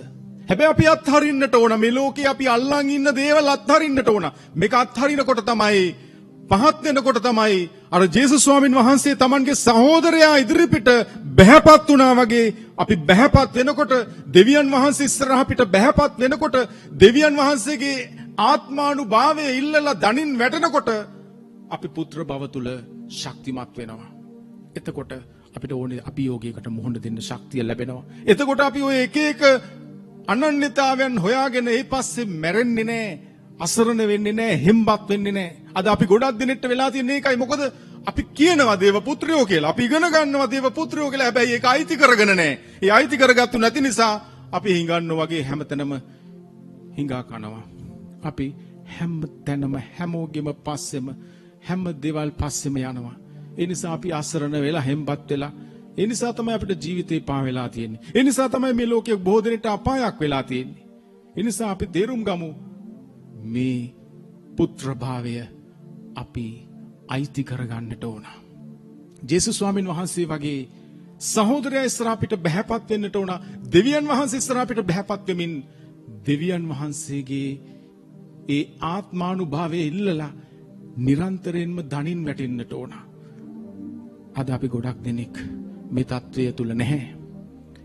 හැබැයි අපි අත්හරින්නට ඕන මේ ලෝකේ අපි අල්ලන් ඉන්න දේවල් අත්හරින්නට ඕන. මේක අත්හරිනකොට තමයි පහත් වෙනකොට තමයි අර ජේසුස් ස්වාමීන් වහන්සේ Tamanගේ සහෝදරයා ඉදිරිපිට බැහැපත් වුණා වගේ අපි බැහැපත් වෙනකොට දෙවියන් වහන්සේ ඉස්සරහ පිට බැහැපත් වෙනකොට දෙවියන් වහන්සේගේ ආත්මානුභාවය ඉල්ලලා දණින් වැටෙනකොට අපි පුත්‍ර භව තුල ශක්තිමත් වෙනවා. එතකොට අපිට ඕනේ අභියෝගයකට මුහුණ දෙන්න ශක්තිය ලැබෙනවා. එතකොට අපි ඔය එක එක අනන්‍යතාවයන් හොයාගෙන ඒ පස්සේ මැරෙන්නේ නැහැ, අසරණ වෙන්නේ නැහැ, හෙම්බත් වෙන්නේ නැහැ. අද අපි ගොඩක් දිනෙට වෙලා තියෙන එකයි. මොකද අපි කියනවා දේව පුත්‍රයෝ කියලා. අපි ඉගෙන ගන්නවා දේව පුත්‍රයෝ කියලා. හැබැයි ඒක අයිති කරගෙන නැහැ. ඒ අයිති කරගත්තු නැති නිසා අපි හිඟන්නවා වගේ හැමතැනම හිඟා කනවා. අපි හැමතැනම හැමෝගෙම පස්සෙම හැම දේවල් පස්සෙම යනවා. ඒ නිසා අපි අසරණ වෙලා හෙම්බත් වෙලා ඒ නිසා තමයි අපිට ජීවිතේ පා වෙලා තියෙන්නේ. ඒ නිසා තමයි මේ ලෝකයේ බොහෝ දෙනෙක්ට අපායක් වෙලා තියෙන්නේ. ඒ නිසා අපි තේරුම් ගමු මේ පුත්‍ර භාවය අපි අයිති කරගන්නට ඕන. ජේසුස් ස්වාමීන් වහන්සේ වගේ සහෝදරයා ඉස්සරහ පිට බැහැපත් වෙන්නට ඕන. දෙවියන් වහන්සේ ඉස්සරහ පිට බැහැපත් වෙමින් දෙවියන් වහන්සේගේ ඒ ආත්මානුභාවය ඉල්ලලා නිරන්තරයෙන්ම දණින් වැටෙන්නට ඕන. අද අපි ගොඩක් දෙනෙක් මේ තත්ත්වය තුල නැහැ.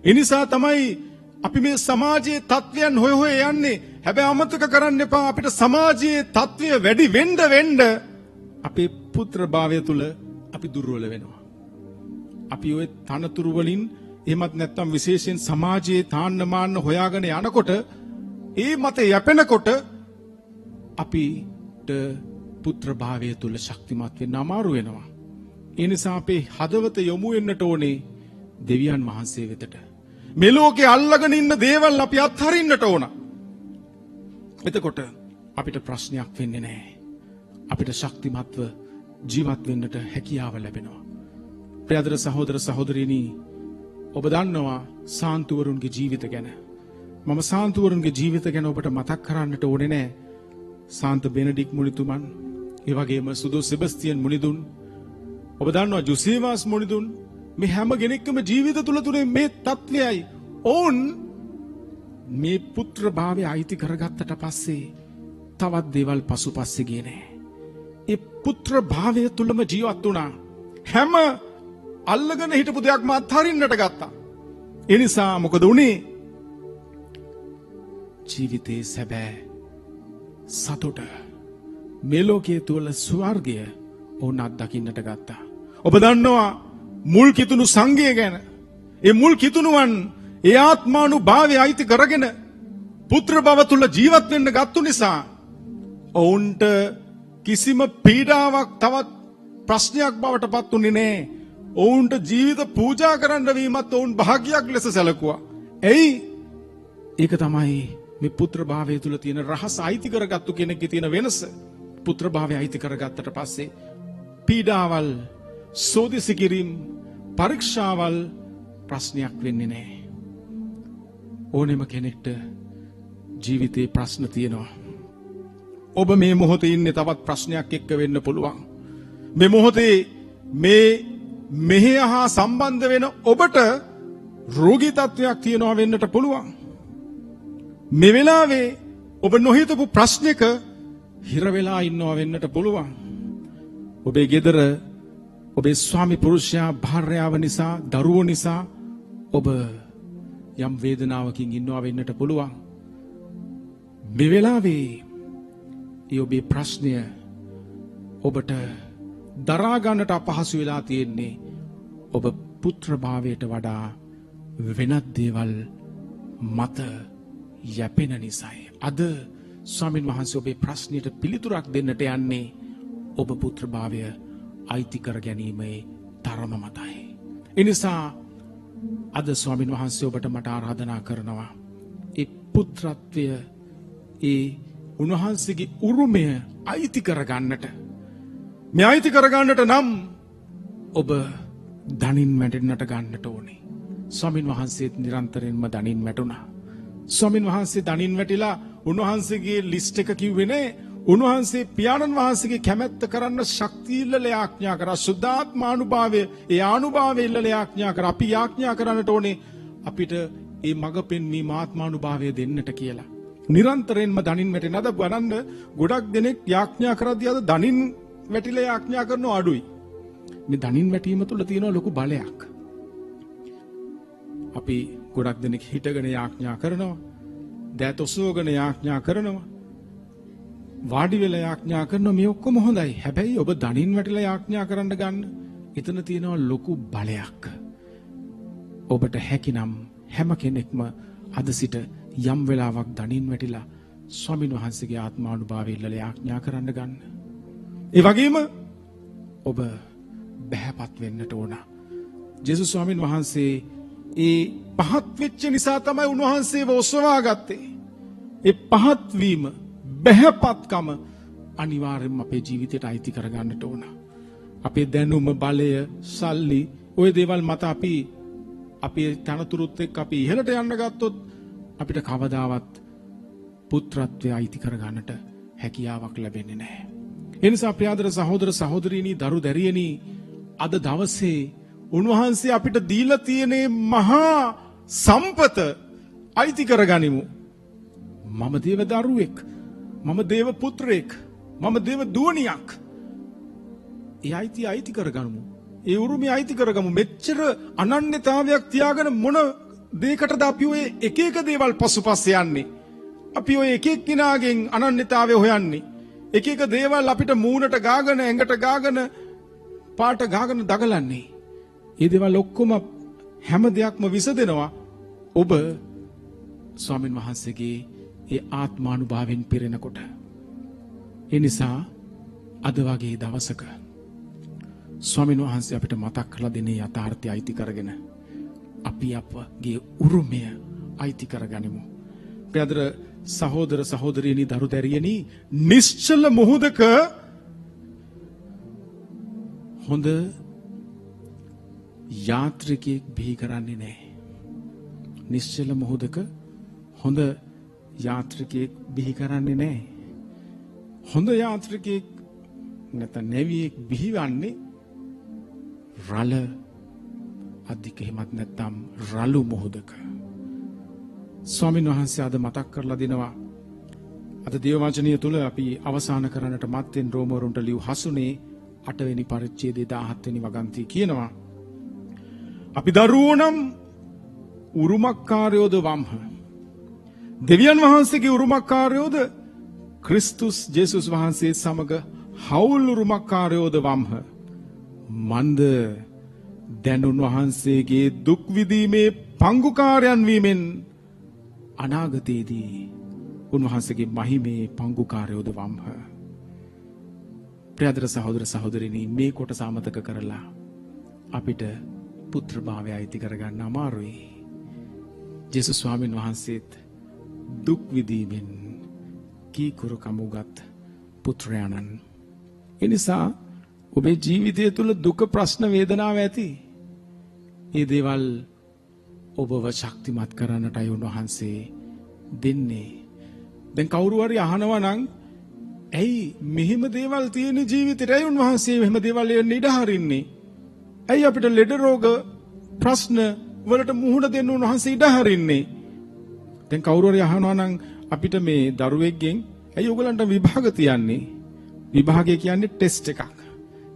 ඒ නිසා තමයි අපි මේ සමාජයේ තත්ත්වයන් හොය හොය යන්නේ. හැබැයි අමතක කරන්න එපා අපිට සමාජයේ තත්ත්වය වැඩි වෙන්න අපේ පුත්‍ර භාවය තුල අපි දුර්වල වෙනවා. අපි ওই තනතුරු වලින් එහෙමත් නැත්නම් විශේෂයෙන් සමාජයේ තාන්න මාන්න හොයාගෙන යනකොට ඒ මත යැපෙනකොට අපිට පුත්‍ර භාවය තුල ශක්තිමත් වෙන්න අමාරු වෙනවා. ඒ නිසා අපේ හදවත යොමු වෙන්නට ඕනේ දෙවියන් වහන්සේ වෙතට. මේ ලෝකේ අල්ලගෙන ඉන්න දේවල් අපි අත්හරින්නට ඕන. එතකොට අපිට ප්‍රශ්නයක් වෙන්නේ නැහැ. අපිට ශක්තිමත්ව ජීවත් වෙන්නට හැකියාව ලැබෙනවා. ප්‍රියදර සහෝදර සහෝදරියනි, ඔබ දන්නවා සාන්තුවරුන්ගේ ජීවිත ගැන. මම සාන්තුවරුන්ගේ ජීවිත ගැන ඔබට මතක් කරන්නට ඕනේ නැහැ. සාන්ත බෙනඩික් මුනිතුමන්, ඒ වගේම සුදෝ සෙබස්තියන් මුනිදුන්, ඔබ දන්නවා ජොසේවාස් මුනිදුන්, මේ හැම කෙනෙක්ගේම ජීවිත තුල මේ තත්වයයි. ඕන් මේ පුත්‍ර භාවය අයිති කරගත්තට පස්සේ තවත් දේවල් පසුපස්සේ ගියේ නෑ. ඒ පුත්‍ර භාවය තුලම ජීවත් වුණා. හැම අල්ලගෙන හිටපු දෙයක්ම අත්හරින්නට ගත්තා. ඒ නිසා මොකද වුනේ? ජීවිතේ සැබෑ සතුට, මේ ලෝකයේ තුල ස්වර්ගය ඕන අත්දකින්නට ගත්තා. ඔබ දන්නවා මුල් කිතුණු සංඝය ගැන. ඒ මුල් කිතුණුවන් ඒ ආත්මානුභාවය අයිති කරගෙන පුත්‍ර භව තුල ජීවත් වෙන්න ගත්තු නිසා ඔවුන්ට කිසිම පීඩාවක් තවත් ප්‍රශ්නයක් බවට පත් වුණේ නැහැ. ඔවුන්ට ජීවිත පූජා කරන්න වීමත් ඔවුන් භාග්‍යයක් ලෙස සැලකුවා. එයි ඒක තමයි මේ පුත්‍ර භාවය තුල තියෙන රහස. අයිති කරගත්තු කෙනෙක්ගේ තියෙන වෙනස. පුත්‍ර භාවය අයිති කරගත්තට පස්සේ පීඩාවල්, සෝදිසි කිරීම, පරීක්ෂාවල් ප්‍රශ්නයක් වෙන්නේ නැහැ. ඕනෙම කෙනෙක්ට ජීවිතේ ප්‍රශ්න තියෙනවා. ඔබ මේ මොහොතේ ඉන්නේ තවත් ප්‍රශ්නයක් එක්ක වෙන්න පුළුවන්. මේ මොහොතේ මේ මෙහෙය හා සම්බන්ධ වෙන ඔබට රෝගී තත්වයක් තියෙනවා වෙන්නට පුළුවන්. මේ වෙලාවේ ඔබ නොහිතපු ප්‍රශ්නයක හිර වෙලා ඉන්නවා වෙන්නට පුළුවන්. ඔබේ ගෙදර ඔබේ ස්වාමි පුරුෂයා භාර්යාව නිසා, දරුවෝ නිසා ඔබ යම් වේදනාවකින් ඉන්නවා වෙන්නට පුළුවන්. මේ වෙලාවේ ඒ ඔබේ ප්‍රශ්නය ඔබට දරා ගන්නට අපහසු වෙලා තියෙන්නේ ඔබ පුත්‍ර භාවයට වඩා වෙනත් දේවල් මත යැපෙන නිසායි. අද ස්වාමීන් වහන්සේ ඔබේ ප්‍රශ්නයට පිළිතුරක් දෙන්නට යන්නේ ඔබ පුත්‍ර භාවය අයිති කර ගැනීමේ තරම මතයි. එනිසා අද ස්වාමීන් වහන්සේ ඔබට මට ආරාධනා කරනවා ඒ පුත්‍රත්වය, ඒ උන්වහන්සේගේ උරුමය අයිති කරගන්නට. මේ අයිති කරගන්නට නම් ඔබ දණින් මැටෙන්නට ගන්නට ඕනේ. ස්වාමීන් වහන්සේත් නිරන්තරයෙන්ම දණින් මැටුණා. ස්වාමින් වහන්සේ දනින් වැටිලා උන්වහන්සේගේ ලිස්ට් එක කිව්වේ නෑ. උන්වහන්සේ පියාණන් වහන්සේගේ කැමැත්ත කරන්න ශක්තිය ඉල්ලලා යාඥා කරා. සුද්ධාත්මානුභාවය, ඒ ආනුභාවය ඉල්ලලා යාඥා කරා. අපි යාඥා කරන්නට ඕනේ අපිට ඒ මඟ පෙන්වීම ආත්මානුභාවය දෙන්නට කියලා. නිරන්තරයෙන්ම දනින් වැටෙන අද බලන්න ගොඩක් දෙනෙක් යාඥා කරද්දී අද දනින් වැටිලා යාඥා කරනව අඩුයි. මේ දනින් වැටීම තුළ තියෙන ලොකු බලයක්. අපි ගොඩක් දෙනෙක් හිටගෙන යාඥා කරනවා. දෑත ඔසවගෙන යාඥා කරනවා. වාඩි වෙලා යාඥා කරනවා. මේ ඔක්කොම හොඳයි. හැබැයි ඔබ දනින් වැටිලා යාඥා කරන්න ගන්න. එතන තියෙනවා ලොකු බලයක්. ඔබට හැකිනම් හැම කෙනෙක්ම අද සිට යම් වෙලාවක් දනින් වැටිලා ස්වාමින් වහන්සේගේ ආත්මානුභාවය ඉල්ලලා යාඥා කරන්න ගන්න. ඒ වගේම ඔබ බහැපත් වෙන්නට ඕන. ජේසුස් ස්වාමින් වහන්සේ ඒ පහත් වෙච්ච නිසා තමයි උන්වහන්සේව ඔසවා ගත්තේ. ඒ පහත් වීම, බහැපත්කම අනිවාර්යයෙන්ම අපේ ජීවිතයට අයිති කරගන්නට ඕන. අපේ දැනුම, බලය, සල්ලි, ওই දේවල් මත අපේ තනතුරුත් එක්ක අපි ඉහළට යන්න ගත්තොත් අපිට කවදාවත් පුත්‍රත්වය අයිති කරගන්නට හැකියාවක් ලැබෙන්නේ නැහැ. ඒ නිසා ප්‍රියාදර සහෝදර සහෝදරීනි, දරු දැරියනි, අද දවසේ උන්වහන්සේ අපිට දීලා තියෙන මහා සම්පත අයිති කරගනිමු. මම දේව දරුවෙක්, මම දේව පුත්‍රයෙක්, මම දේව දුවණියක්. ඒ අයිති කරගනිමු. ඒ උරුමය අයිති කරගමු. මෙච්චර අනන්‍යතාවයක් තියාගෙන මොන දෙයකටද අපි ඔය එක එක දේවල් පසුපස්සේ යන්නේ? අපි ඔය එක එක කිනාගෙන් අනන්‍යතාවය හොයන්නේ. එක එක දේවල් අපිට මූණට ගාගෙන, ඇඟට ගාගෙන, පාට ගාගෙන දගලන්නේ. මේ දේවල් ඔක්කොම හැම දෙයක්ම විසදෙනවා ඔබ ස්වාමින් වහන්සේගේ ඒ ආත්මානුභාවයෙන් පිරෙනකොට. ඒ නිසා අද වගේ දවසක ස්වාමින් වහන්සේ අපිට මතක් කරලා දෙන යථාර්ථය අයිති කරගෙන අපි අපගේ උරුමය අයිති කරගනිමු. ප්‍රියදර සහෝදර සහෝදරියනි, දරු දැරියනි, නිශ්චල මොහොතක හොඳ යාත්‍රිකයෙක් බිහි කරන්නේ නැහැ. නිශ්චල මොහොතක හොඳ යාත්‍රිකයෙක් බිහි කරන්නේ නැහැ. හොඳ යාත්‍රිකයෙක් නැත්නම් නැවියෙක් බිහිවන්නේ රළ අධික හිමත් නැත්නම් රළු මොහොතක. ස්වාමීන් වහන්සේ අද මතක් කරලා දෙනවා. අද දේව වචනය තුල අපි අවසන් කරන්නට මත්තෙන් රෝමවරුන්ට ලියු 8 වෙනි පරිච්ඡේදයේ 17 වෙනි වගන්තිය කියනවා. අපි දරුවෝ නම් උරුමකාරයෝද වම්හ. දෙවියන් වහන්සේගේ උරුමකාරයෝද ක්‍රිස්තුස් ජේසුස් වහන්සේ සමග හවුල් උරුමකාරයෝද වම්හ. මන්ද දැන් උන්වහන්සේගේ දුක් විඳීමේ පංගුකාරයන් වීමෙන් අනාගතයේදී උන්වහන්සේගේ මහිමේ පංගුකාරයෝද වම්හ. ප්‍රියදර සහෝදර සහෝදරිනි, මේ කොටස අමතක කරලා අපිට පුත්‍රභාවය අයිති කරගන්න අමාරුයි. ජේසුස් ස්වාමීන් වහන්සේත් දුක් විඳීමෙන් කීකුරු කමුගත් පුත්‍රයාණන්. එනිසා ඔබේ ජීවිතය තුළ දුක, ප්‍රශ්න, වේදනාව ඇති. ඒ දේවල් ඔබව ශක්තිමත් කරන්නටයි උන්වහන්සේ දෙන්නේ. දැන් කවුරු හරි අහනවා නම් ඇයි මෙහෙම දේවල් තියෙන ජීවිතේට ඇයි උන්වහන්සේ මෙහෙම දේවල් එන්න ඉඩ හරින්නේ? ඇයි අපිට ලෙඩ රෝග, ප්‍රශ්න වලට මුහුණ දෙන්න උන්වහන්සේ ඉඩ හරින්නේ? දැන් කවුරු හරි අහනවා නම් අපිට මේ දරුවෙක්ගෙන් ඇයි ඔයගලන්ට විභාග තියන්නේ? විභාගය කියන්නේ ටෙස්ට් එකක්.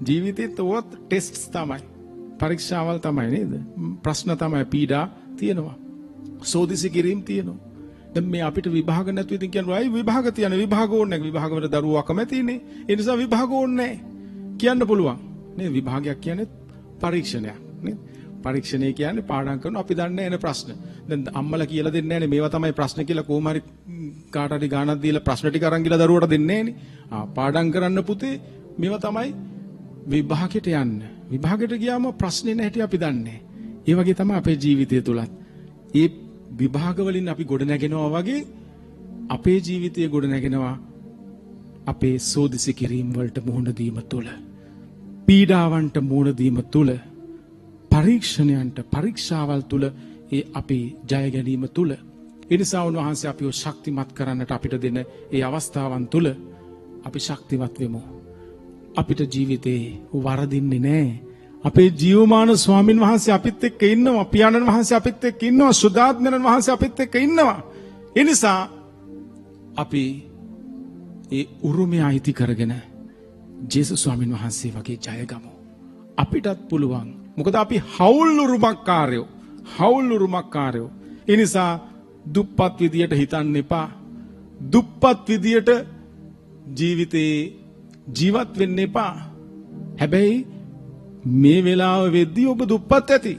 ජීවිතේත් ඔවත් ටෙස්ට්ස් තමයි. පරීක්ෂාවල් තමයි නේද? ප්‍රශ්න තමයි, පීඩා තියෙනවා. සෝදිසි කිරීම තියෙනවා. දැන් මේ අපිට විභාග නැතුව ඉතින් කියනවා අය විභාග තියන විභාග ඕනේ නැහැ. විභාග වල දරුවෝ අකමැතිනේ. ඒ නිසා විභාග ඕනේ නැහැ කියන්න පුළුවන්. නේ විභාගයක් කියන්නේ පරීක්ෂණයක් නේද? පරීක්ෂණය කියන්නේ පාඩම් කරන අපි දන්නේ නැන ප්‍රශ්න. දැන් අම්මලා කියලා දෙන්නේ නැනේ මේවා තමයි ප්‍රශ්න කියලා කොහොම හරි කාට හරි ගානක් දීලා ප්‍රශ්න ටික අරන් ගිහලා දරුවට දෙන්නේ නැනේ. පාඩම් කරන්න පුතේ මේවා තමයි විභාගයට යන්න. විභාගයට ගියාම ප්‍රශ්නේ නැහැටි අපි දන්නේ. ඒ වගේ තමයි අපේ ජීවිතය තුලත්. ඒ විභාග වලින් අපි ගොඩ නැගෙනවා වගේ අපේ ජීවිතය ගොඩ නැගෙනවා අපේ සෝදිසි කිරීම වලට මුහුණ දීම තුල. පීඩාවන්ට මුහුණ දීම තුල, පරීක්ෂණයන්ට, පරීක්ෂාවල් තුල ඒ අපි ජය ගැනීම තුල ඒ නිසා උන්වහන්සේ අපිව ශක්තිමත් කරන්නට අපිට දෙන ඒ අවස්ථාවන් තුල අපි ශක්තිමත් වෙමු. අපිට ජීවිතේ වරදින්නේ නැහැ. අපේ ජීවමාන ස්වාමින් වහන්සේ අපිත් එක්ක ඉන්නවා. පියාණන් වහන්සේ අපිත් එක්ක ඉන්නවා. සුදාත්මයන් වහන්සේ අපිත් එක්ක ඉන්නවා. ඒ නිසා අපි ඒ උරුමය අයිති කරගෙන ජේසුස් ස්වාමින් වහන්සේ වගේ ජය ගමු. අපිටත් පුළුවන්. මොකද අපි හවුල් උරුමකාරයෝ. හවුල් උරුමකාරයෝ. ඒ නිසා දුප්පත් විදියට හිතන්න එපා. දුප්පත් විදියට ජීවිතේ ජීවත් වෙන්න එපා. හැබැයි මේ වෙලාව වෙද්දී ඔබ දුප්පත් ඇති.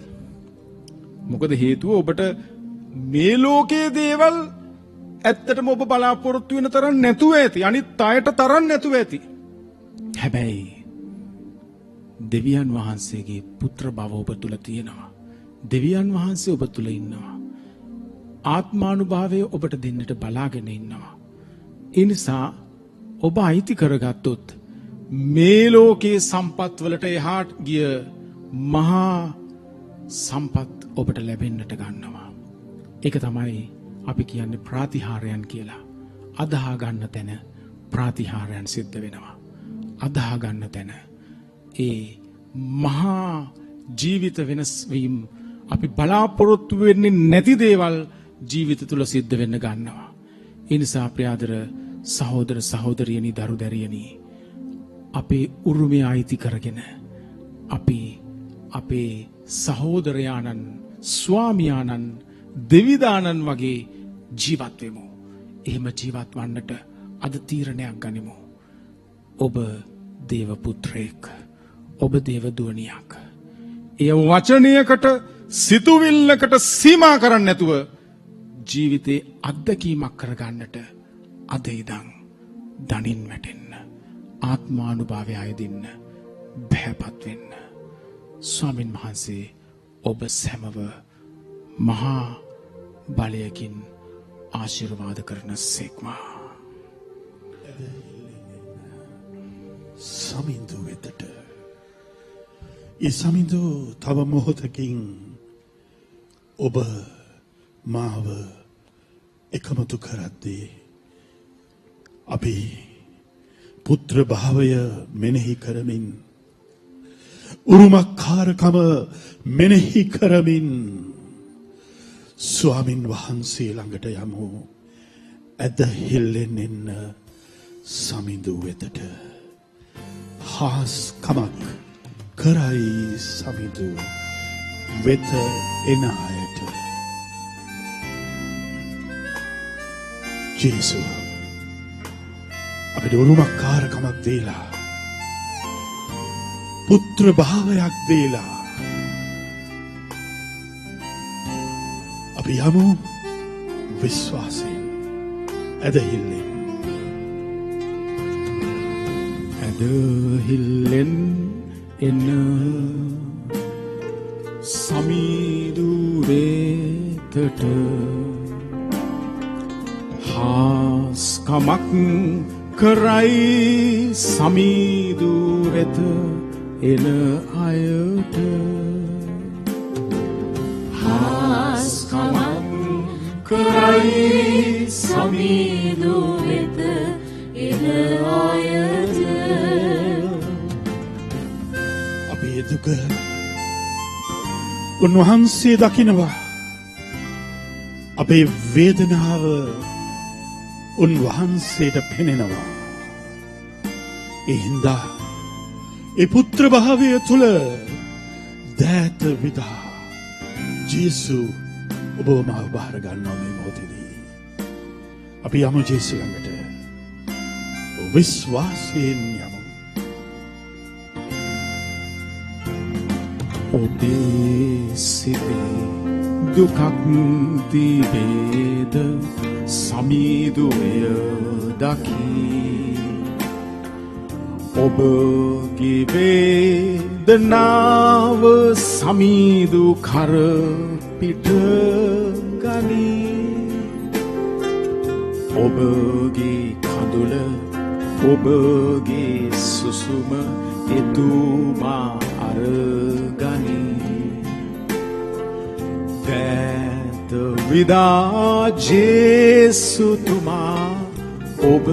මොකද හේතුව ඔබට මේ ලෝකයේ දේවල් ඇත්තටම ඔබ බලාපොරොත්තු වෙන තරම් නැතුව ඇති. අනිත් අයට තරම් නැතුව ඇති. හැබැයි දෙවියන් වහන්සේගේ පුත්‍ර බව ඔබ තුල තියෙනවා. දෙවියන් වහන්සේ ඔබ තුල ඉන්නවා. ආත්මානුභාවය ඔබට දෙන්නට බලාගෙන ඉන්නවා. ඒ නිසා ඔබ අයිති කරගත්තොත් මේ ලෝකයේ සම්පත් වලට එහාට ගිය මහා සම්පත් ඔබට ලැබෙන්නට ගන්නවා. ඒක තමයි අපි කියන්නේ ප්‍රාතිහාරයන් කියලා. අදහා ගන්න තැන ප්‍රාතිහාරයන් සිද්ධ වෙනවා. අදහා ගන්න තැන ඒ මහා ජීවිත වෙනස් වීම අපි බලාපොරොත්තු වෙන්නේ නැති දේවල් ජීවිත තුල සිද්ධ වෙන්න ගන්නවා. ඒ නිසා ප්‍රියාදර සහෝදර සහෝදරියනි දරු දැරියනි අපේ උරුමය අයිති කරගෙන අපි අපේ සහෝදරයාණන් ස්වාමියාණන් දෙවිදානන් වගේ ජීවත් වෙමු. එහෙම ජීවත් වන්නට අද තීරණයක් ගනිමු. ඔබ දේව පුත්‍රයෙක්. ඔබ දේව දුවනියක්. එය වචනයකට සිතුවිල්ලකට සීමා කරන්න නැතුව ජීවිතේ අත්දැකීමක් කරගන්නට අද ඉඳන් දනින් වැටෙන්න. ආත්මානුභාවය අයදින්න. බහැපත් වෙන්න. ස්වාමින් වහන්සේ ඔබ සැමව මහා බලයකින් ආශිර්වාද කරන සේක්වා. සමින්දු වෙතට ඒ සමින්දු තව මොහොතකින් ඔබ මාව එකමතු කරද්දී අපි පුත්‍ර භාවය මෙනෙහි කරමින් උරුමකාරකම මෙනෙහි කරමින් ස්වාමින් වහන්සේ ළඟට යමු. ඇදහිල්ලෙන් එන්න සමිඳු වෙතට. හාස් කමක් කරයි සමිඳු වෙත එන අයට. ජේසු අපිට උරුමකාරකමක් දීලා පුත්‍ර භාවයක් දීලා අපි යමු විශ්වාසයෙන් ඇදහිල්ලෙන්. ඇදහිල්ලෙන් එන සමීදු වෙතට හාස්කමක් කරයි සමීදු වෙත එන අයට. හාස්කමක් කරයි සමීදු වෙත එන අයට. අපේ දුක උන්වහන්සේ දකිනවා. අපේ වේදනාව උන්වහන්සේට පෙනෙනවා. ඒ හින්දා ඒ පුත්‍ර භාවය තුල දෑත විදා ජේසු ඔබව මාව බාර ගන්නවා මේ මොහොතේදී. අපි යමු ජේසු ළඟට. විශ්වාසයෙන් යමු. ඔබේ සිතේ දුකක් තිබේද සමීදුවය දකි. ඔබගේ වේදනාව සමීදු කර පිට ගනී. ඔබගේ කඳුල ඔබගේ සුසුම එතුමා අරගනී. දෑත විදා ජේසු තුමා ඔබ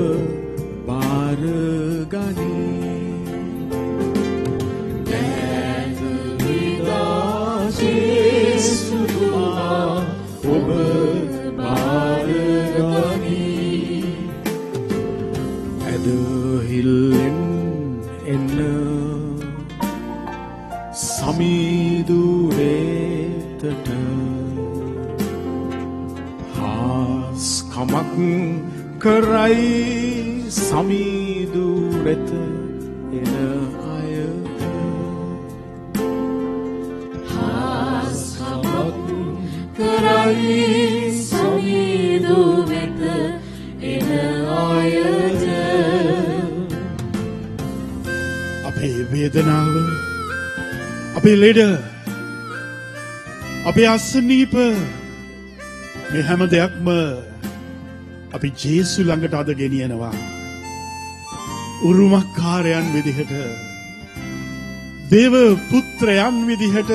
බාර ගනී. දෑත විදා ජේසු තුමා ඔබ බාර ගනී. ඇදහිල්ලෙන් එන්න සමීදුරේතට කමක් කරයි සමීදුරෙත එන අයට. කමක් කරයි සමීදුරෙත එන අයට. අපේ වේදනාව, අපේ ලෙඩ, අපේ අසනීප, මේ හැම දෙයක්ම අපි ජේසු ළඟට අද ගෙනියනවා. උරුමකාරයන් විදිහට, දේව පුත්‍රයන් විදිහට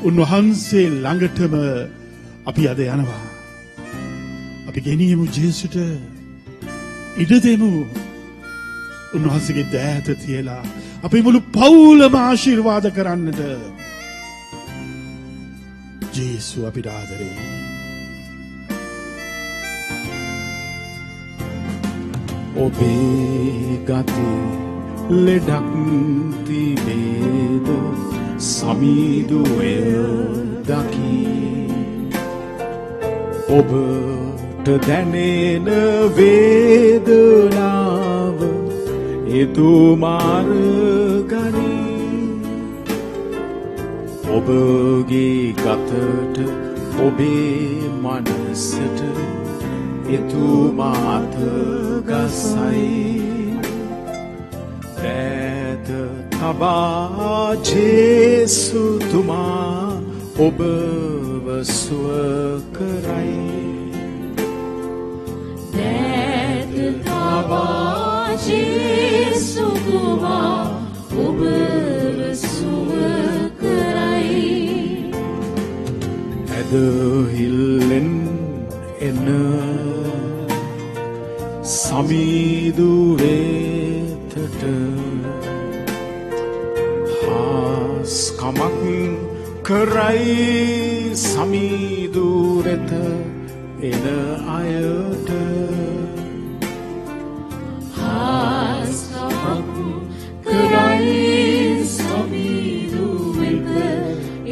උන්වහන්සේ ළඟටම අපි අද යනවා. අපි ගෙනියමු ජේසුට, ඉඩ දෙමු උන්වහන්සේගේ දෑත තියලා අපේ මුළු පවුලම ආශිර්වාද කරන්නට. ජේසු අපිට ආදරේ. ඔබේ ගතේ ලෙඩක් තිබේද සමීදුවය දකි. ඔබට දැනෙන වේදනාව එතුමාර ගනී. ඔබගේ ගතට ඔබේ මනසට එතුමාත ගසයි. දෑත තබා ජේසුතුමා ඔබව සුව කරයි. දෑත තබා ජේසුතුමා ඔබව සුව කරයි. ඇදහිල්ලෙන් එන සමීදුරේතට කමක් කරයි සමීදුරෙත එන අයට. කමක් කරයි සමීදුරෙත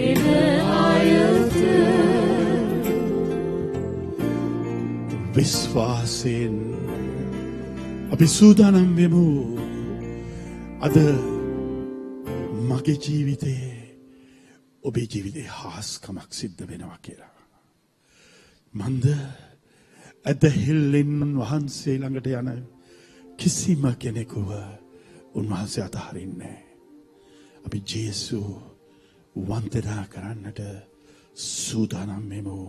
එන අයට. විශ්වාසයෙන් අපි සූදානම් වෙමු අද මගේ ජීවිතයේ ඔබේ ජීවිතේ හාස්කමක් සිද්ධ වෙනවා කියලා. මන්ද ඇදහිල්ලෙන් වහන්සේ ළඟට යන කිසිම කෙනෙකුව උන්වහන්සේ අතහරින්නේ නැහැ. අපි ජේසු වන්දනා කරන්නට සූදානම් වෙමු.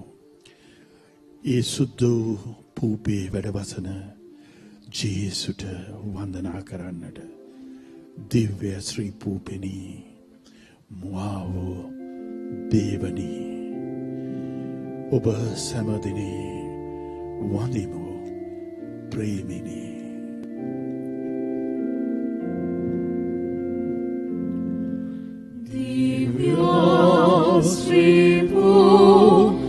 ඒ සුදු පූපේ වැඩවසන ජේසුට වන්දනා කරන්නට. දිව්‍ය ශ්‍රී පූපෙනී මුවාවෝ දේවනී ඔබ සැමදිනේ වඳිමු ප්‍රේමිනී. දිව්‍ය ශ්‍රී පූපෙනී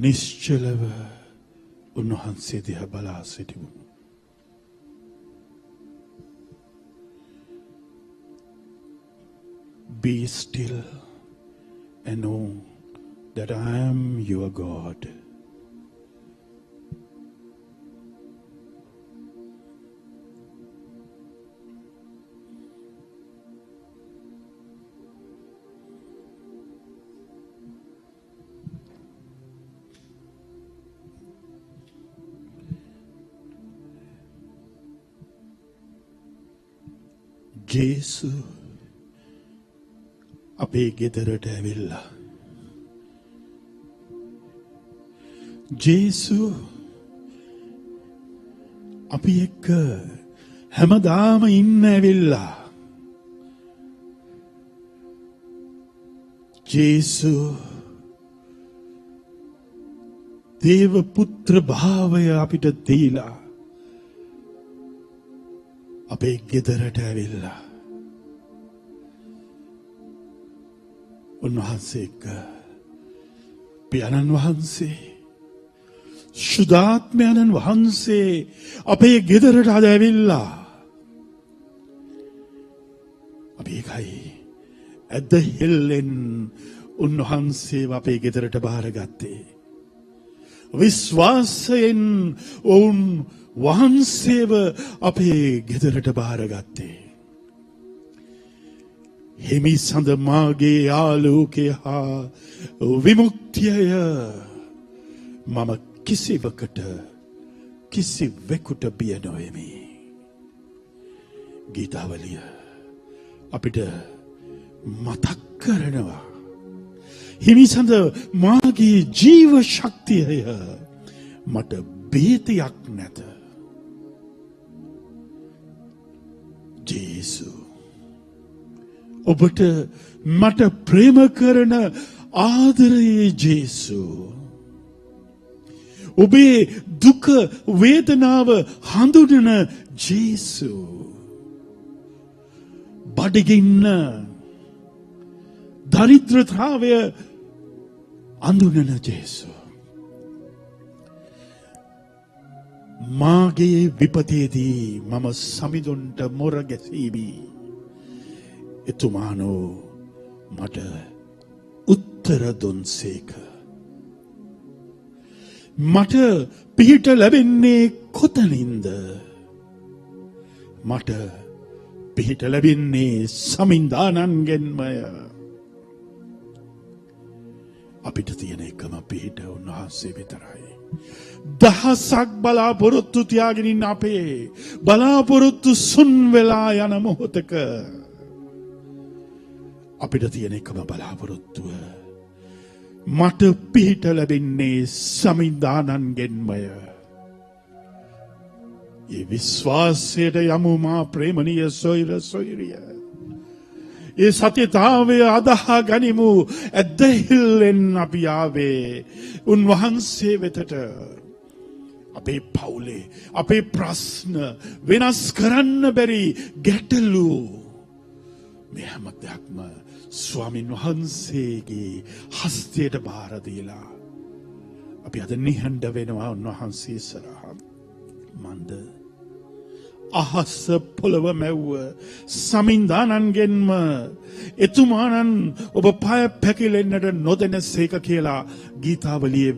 නිශ්චලව උන්වහන්සේ දිහා බලා සිටිමු. Be still and know that I am your God. ජේසු අපේ ගෙදරට ඇවිල්ලා. ජේසු අපි එක්ක හැමදාම ඉන්න ඇවිල්ලා. ජේසු දේව පුත්‍ර භාවය අපිට දීලා අපේ ගෙදරට ඇවිල්ලා. උන්වහන්සේ එක්ක පියාණන් වහන්සේ ශුද්ධාත්මයන්න් වහන්සේ අපේ ගෙදරට අද ඇවිල්ලා. අපි ඒකයි ඇදහිල්ලෙන් උන්වහන්සේව අපේ ගෙදරට බාරගත්තේ. විශ්වාසයෙන් ඔවුන් වහන්සේව අපේ ගෙදරට බාරගත්තේ. හිමි සඳ මාගේ ආලෝකය හා විමුක්තිය මම කිසිවෙකුට බිය නොවෙමි. ගීතාවලිය අපිට මතක් කරනවා. හිමි සඳ මාගේ ජීව ශක්තියය මට බේතයක් නැත. ජේසු ඔබට මට ප්‍රේම කරන ආදරයේ ජේසු. ඔබේ දුක වේදනාව හඳුනන ජේසු. බඩගින්න දරිද්‍රතාවය අඳුනන ජේසු. මාගේ විපතේදී මම සමිඳුන්ට මොර ගැසීමි. එතුමානෝ මට උත්තර දුන්සේක. මට පිහිට ලැබෙන්නේ කොතනින්ද? මට පිහිට ලැබෙන්නේ සමින්දානන්ගෙන්මය. අපිට තියෙන එකම පිහිට උන්වහන්සේ විතරයි. දහසක් බලාපොරොත්තු තියාගෙන ඉන්න අපේ බලාපොරොත්තු සුන් වෙලා යන මොහොතක අපිට තියෙන එකම බලාපොරොත්තුව මට පිහිට ලැබෙන්නේ සමිඳානන්ගෙන්මය. ඒ විශ්වාසයට යමු මා ප්‍රේමණීය සොයුර සොයුරිය. ඒ සත්‍යතාවය අදහා ගනිමු. ඇදහිල්ලෙන් අපි ආවේ උන්වහන්සේ වෙතට. අපේ පවුලේ අපේ ප්‍රශ්න වෙනස් කරන්න බැරි ගැටලු මේ හැම දෙයක්ම ස්වාමින් වහන්සේගේ හස්තයට බාර දීලා අපි අද නිහඬ වෙනවා උන්වහන්සේ ඉස්සරහා. මන්ද අහස පොළව මැව්ව සමින්දානන්ගෙන්ම එතුමානන් ඔබ පය පැකිලෙන්නට නොදෙනසේක කියලා ගීතාවලියේ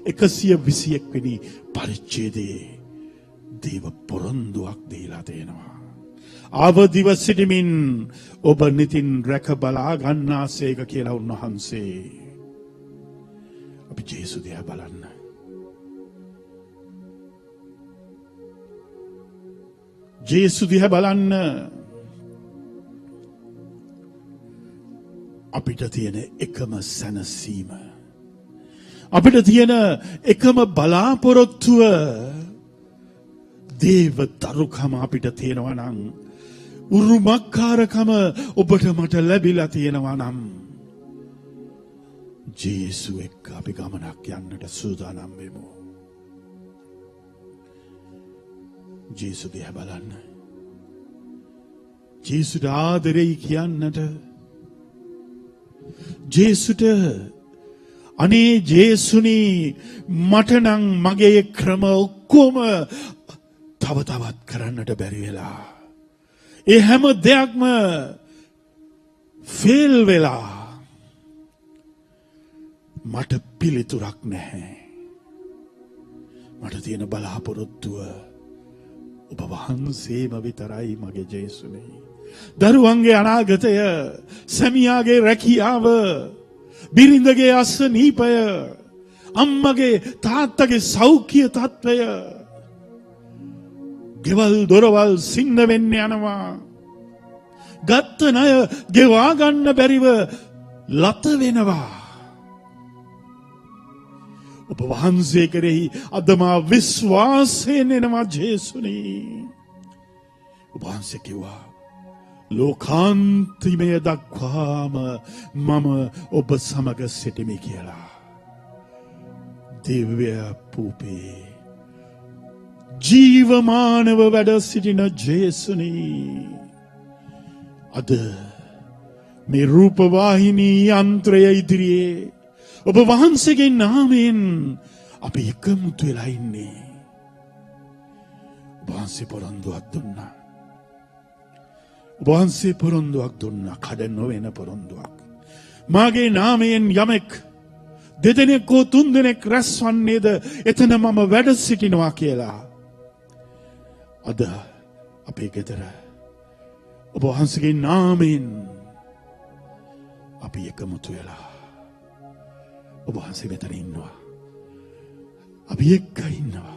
121 වෙනි පරිච්ඡේදයේ දේව පොරොන්දුවක් දීලා තියෙනවා. අවදිව සිටමින් ඔබ නිතින් රැක බලා ගන්නාසේක කියලා උන්වහන්සේ. අපි ජේසු දිහා බලන්න. ජේසු දිහා බලන්න. අපිට තියෙන එකම සැනසීම, අපිට තියෙන එකම බලාපොරොත්තුව දේව දරුකම අපිට තියෙනවා නම්, උරුමකාරකම ඔබට මට ලැබිලා තියෙනවා නම්, ජේසු එක්ක අපි ගමනක් යන්නට සූදානම් වෙමු. ජේසු දිහා බලන්න. ජේසුට ආදරෙයි කියන්නට, ජේසුට අනේ ජේසුනි මට නම් මගේ ක්‍රම ඔක්කොම තව තවත් කරන්නට බැරි වෙලා, ඒ හැම දෙයක්ම ෆේල් වෙලා, මට පිළිතුරක් නැහැ. මට තියෙන බලාපොරොත්තුව ඔබ වහන්සේම විතරයි මගේ ජේසුනේ. දරුවන්ගේ අනාගතය, සැමියාගේ රැකියාව, බිරිඳගේ අසනීපය, අම්මගේ තාත්තගේ සෞඛ්‍ය තත්ත්වය, ගෙවල් දොරවල් සින්න වෙන්න යනවා. ගත්ත ණය ගෙවා ගන්න බැරිව ලත වෙනවා. ඔබ වහන්සේ කෙරෙහි අද මා විශ්වාසයෙන් එනවා ජේසුනි. ඔබ වහන්සේ කිව්වා ලෝකාන්තිමය දක්වාම මම ඔබ සමග සිටිමි කියලා. දිව්‍ය පූපේ ජීවමානව වැඩ සිටින ජේසුනි, අද මේ රූපවාහිනී යන්ත්‍රය ඉදිරියේ ඔබ වහන්සේගේ නාමයෙන් අපි එකමුතු වෙලා ඉන්නේ. ඔබ වහන්සේ පොරොන්දුවක් දුන්නා. ඔබ වහන්සේ පොරොන්දුවක් දුන්නා, කඩ නොවන පොරොන්දුවක්. මාගේ නාමයෙන් යමෙක් දෙදෙනෙක් හෝ තුන්දෙනෙක් රැස්වන්නේද එතන මම වැඩ සිටිනවා කියලා. අද අපේ ගෙදර ඔබ වහන්සේගේ නාමයෙන් අපි එකමුතු වෙලා ඔබ වහන්සේ මෙතන ඉන්නවා. අපි එක්ක ඉන්නවා.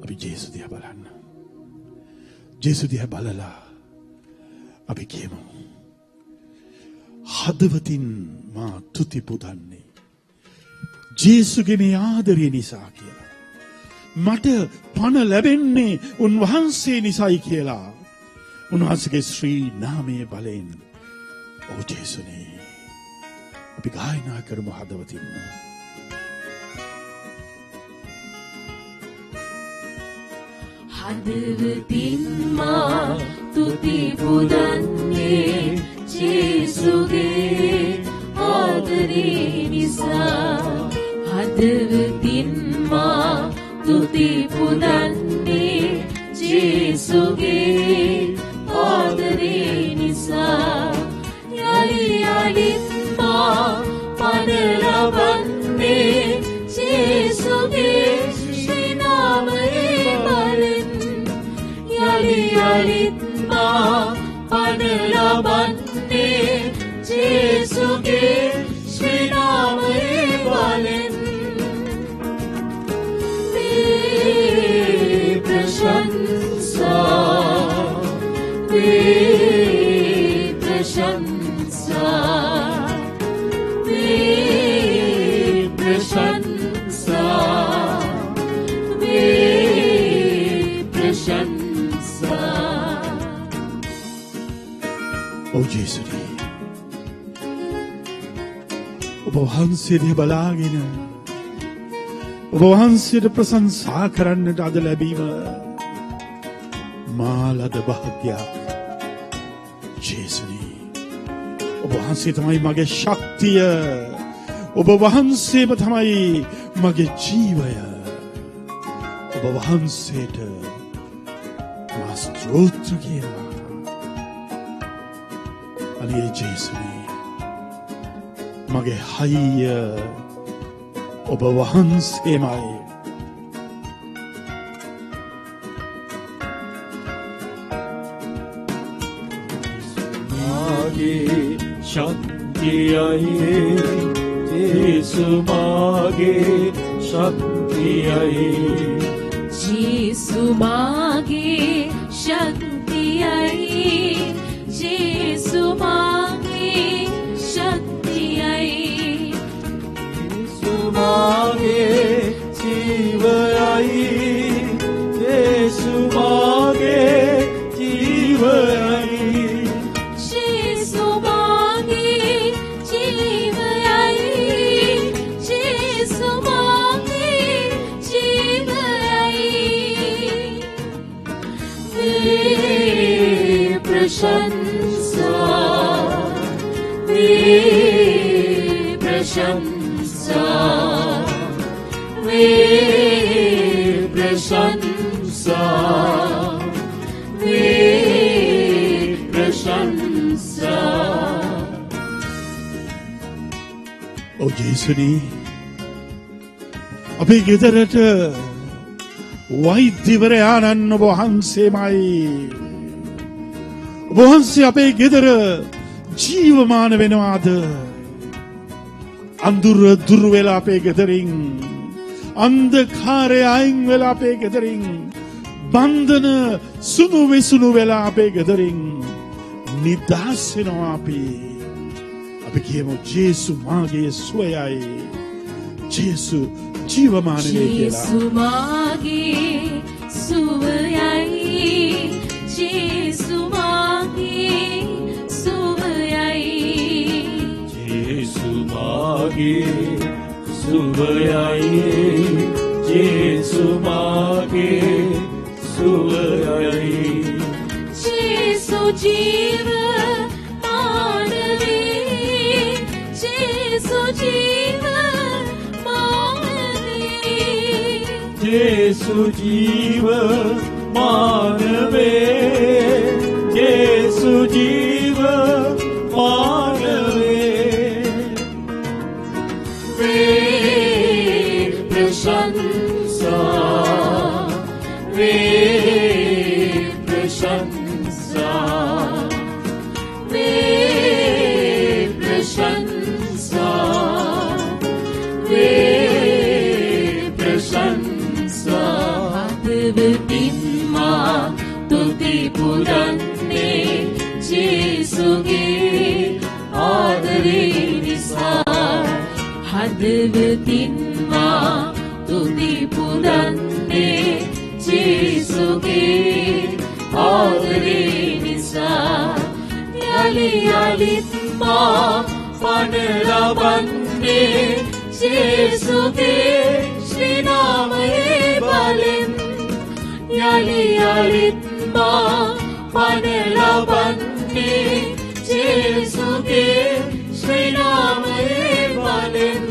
අපි ජේසු දිහා බලන්න. ජේසු දිහා බලලා අපි කියමු, හදවතින් මා තුති පුදන්නේ ජේසුගේ මේ ආදරය නිසා කියලා. මට පණ ලැබෙන්නේ උන්වහන්සේ නිසායි කියලා. උන්වහන්සේගේ ශ්‍රී නාමයේ බලෙන්. ඔව් ජේසුනේ. අපි ගායනා කරමු හදවතින්ම. හදවතින් මා තුති පුදන්නේ ජේසුගේ ආදරේ නිසා. හදවතින් මා තුති පුදන්නේ ජේසුගේ ආදරේ නිසා. යලි යලිත් මා පණ ලබන්නේ ජේසුගේ ශ්‍රී නාමයේ බලෙන්. යලි යලිත් මා පණ ලබන්නේ ජේසුගේ ශ්‍රී නාමයේ බලෙන්. ප්‍රශංසා प्रशंसा वे प्रशंसा वे प्रशंसा ओ जेसुनी ඔබ වහන්සේට බලාගෙන ඔබ වහන්සේට ප්‍රශංසා කරන්නට අද ලැබීම මා ලද භාග්‍යයක් ජේසුනි ඔබ වහන්සේ තමයි මගේ ශක්තිය ඔබ වහන්සේම තමයි මගේ ජීවය ඔබ වහන්සේට මා ස්තෝත්‍ර කියනවා අනේ ජේසුනි මගේ හයිය ඔබ වහන්සේමයි මාගේ ශක්තියයි ජේසු මාගේ ශක්තියයි ජේසු මාගේ ශක්තියයි ජේසු මාගේ ශක්තියයි මාගේ ජීවයයි ජේසු මාගේ ජීවයයි ජේසු මාගේ ජීවයයි ජේසු මාගේ ජීවයයි වේ ප්‍රශංසා වේ ප්‍රශංසා वे प्रशंसा वे प्रशंसा ओ जेसुनी අපේ ගෙදරට වෛද්‍යවරයාණන් ඔබ වහන්සේමයි ඔබ වහන්සේ අපේ ගෙදර ජීවමාන වෙනවාද අඳුර දුර වෙලා අපේ ගෙදරින් අන්ධකාරය අයින් වෙලා අපේ ගෙදරින් බන්ධන සුණු විසුණු වෙලා අපේ ගෙදරින් නිදහස් වෙනවා අපි කියමු ජේසු මාගේ සුවයයි ජේසු ජීවමාන වේ කියලා ජේසු මාගේ සුවයයි ජේසු මාගේ සුවයයි ජේසු මාගේ සුවයයි ජේසු මාගේ සුවයයි ජේසු ජීව මානවේ ජේසු ජීව මානවේ ජේසු ජීව මානවේ ජේසු ජීව මානවේ वे प्रशंसा वे प्रशंसा वे प्रशंसा वे प्रशंसा හදවතින්මා තුති පුරන්නේ ජේසුගේ ආදරේ නිසා හදවතින්මා තුති පුරන්නේ ජේසුගේ ආදරේ නිසා යලි යලිත් මා පණ ලබන්නේ ජේසුගේ ශ්‍රී නාමයේ බලෙන් යලි යලිත් මා පණ ලබන්නේ ජේසුගේ ශ්‍රී නාමයේ බලෙන්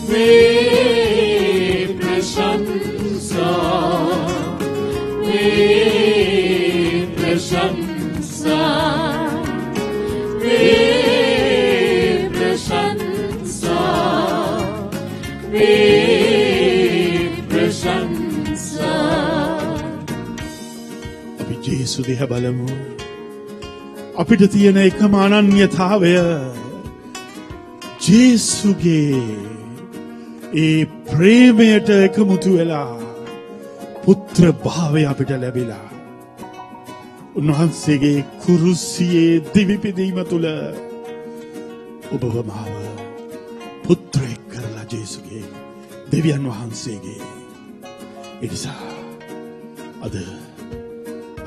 වේ ප්‍රශංසා වේ ප්‍රශංසා වේ ප්‍රශංසා වේ ප්‍රශංසා අපි ජේසු දිහා බලමු අපිට තියෙන එකම අනන්‍යතාවය ජේසුගේ ඒ ප්‍රේමයට එකමුතු වෙලා පුත්‍ර භාවය අපිට ලැබිලා උන්වහන්සේගේ කුරුසියේ දිවිපිදීම තුළ ඔබව මාව පුත්‍රයෙක් කරලා ජේසුගේ දෙවියන් වහන්සේගේ එනිසා අද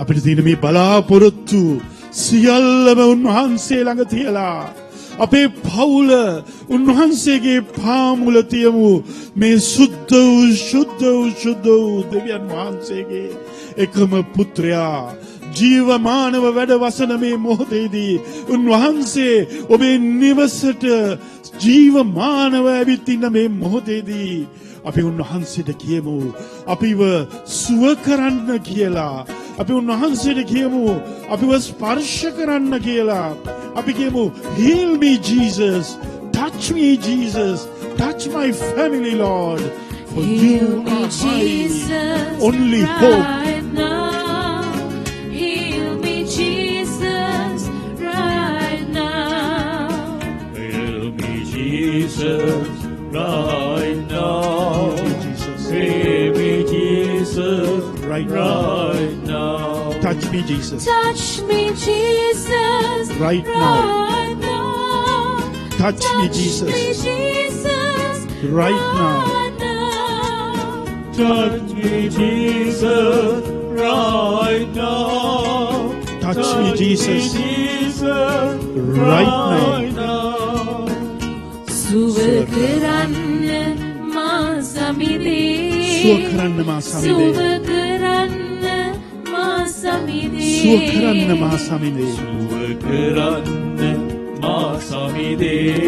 අපිට තියෙන මේ බලාපොරොත්තු සියල්ලම උන්වහන්සේ ළඟ තියලා අපේ පවුල උන්වහන්සේගේ පාමුල තියමු මේ සුද්ධ වූ දෙවියන් වහන්සේගේ එකම පුත්‍රයා ජීවමානව වැඩ වසන මේ මොහොතේදී උන්වහන්සේ ඔබේ නිවසට ජීවමානව ඇවිත් ඉන්න මේ මොහොතේදී අපි උන්වහන්සේට කියමු අපිව සුව කරන්න කියලා අපි උන්වහන්සේට කියමු අපිව ස්පර්ශ කරන්න කියලා අපි කියමු heal me Jesus touch me Jesus touch my family Lord for you are my only hope. Heal me Jesus right now. Heal me Jesus right now. Heal me Jesus Right now. Touch me Jesus Touch me Jesus right now. Touch me Touch Jesus me Jesus right now. Touch me Jesus right now. Touch me Jesus right now. සුව කරන්න මා සමිදේ සුව කරන්න මා සමිදේ සුව කරන්න මා සමිදේ සුව කරන්න මා සමිදේ සුව කරන්න මා සමිදේ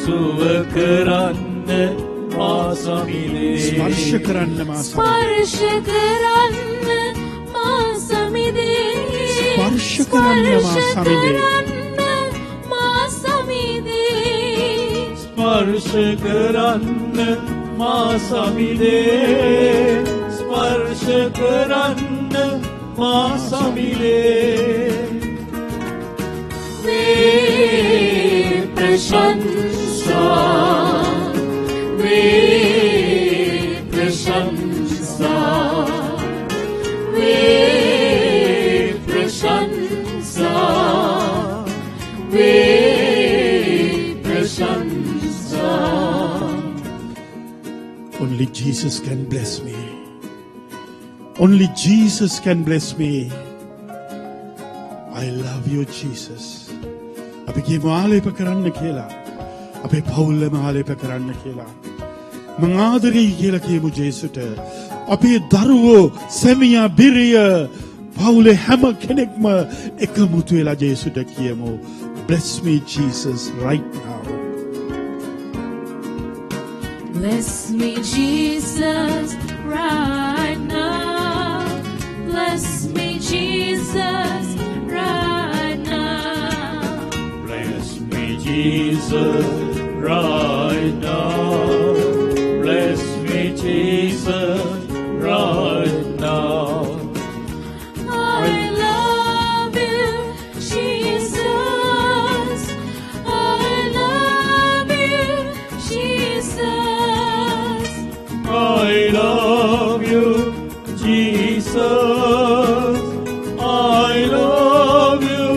සුව කරන්න මා සමිදේ ස්පර්ශ කරන්න මා සමිදේ ස්පර්ශ කරන්න මා සමිදේ ස්පර්ශ කරන්න මා සමිදේ මා සමිදේ ස්පර්ශ කරන්න මා සමිදේ ස්පර්ශ කරන්න මා සමිදේ वे प्रशंसा वे प्रशंसा वे प्रशंसा वे प्रशंसा. Only Jesus can bless me. Only Jesus can bless me. I love you Jesus. අපි කියමු ආලේප කරන්න කියලා. අපේ පවුලම ආලේප කරන්න කියලා. මං ආදරෙයි කියලා කියමු ජේසුට. අපේ දරුවෝ සැමියා බිරිය පවුලේ හැම කෙනෙක්ම එකමුතු වෙලා ජේසුට කියමු. Bless me Jesus right now. Bless me Jesus right now. Bless me Jesus right now. Bless me Jesus right now. Bless me Jesus right now. I love you, Jesus. I love you, Jesus. I love you, Jesus. I love you,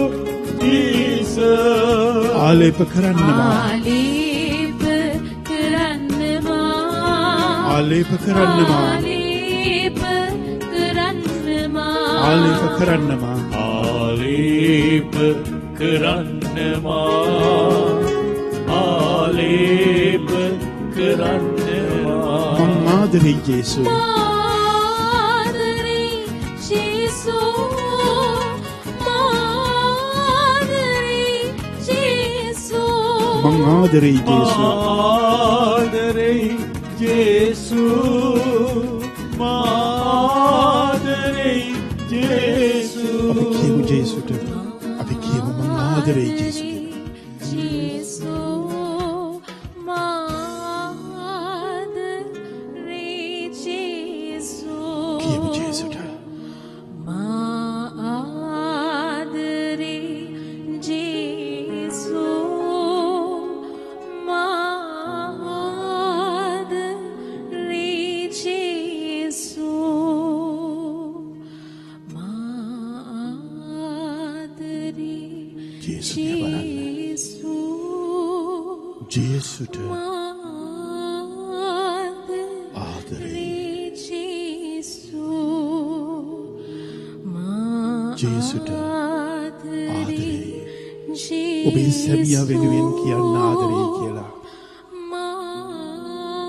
Jesus. ආලේප කරන්නවා. ආලේප කරන්නවා. ආලේප කරන්නවා. ආලේප කරන්නවා. ආලේප කරන්නවා. ආලේප කරන්නවා. ආලේප කරන්නවා. මං ආදරෙයි ජේසු. මාදරේ ජේසු මාදරේ ජේසු මං ආදරෙයි ජේසු. ආදරෙයි ජේසු මාදරෙයි ජේසු. අපි කියමු ජේසුට. අපි කියමු මං ආදරෙයි ජේසු. ජේසු මාදරේ ජේසු කියමු ජේසුට. මාදරේ ජේසු මාදරේ ජේසු මාදරේ ජේසුගේ වරන්න. ජේසුට ආදරේ. ජේසුට ආදරේ. ඔබේ සැමියා වෙනුවෙන් කියන්න ආදරේ කියලා.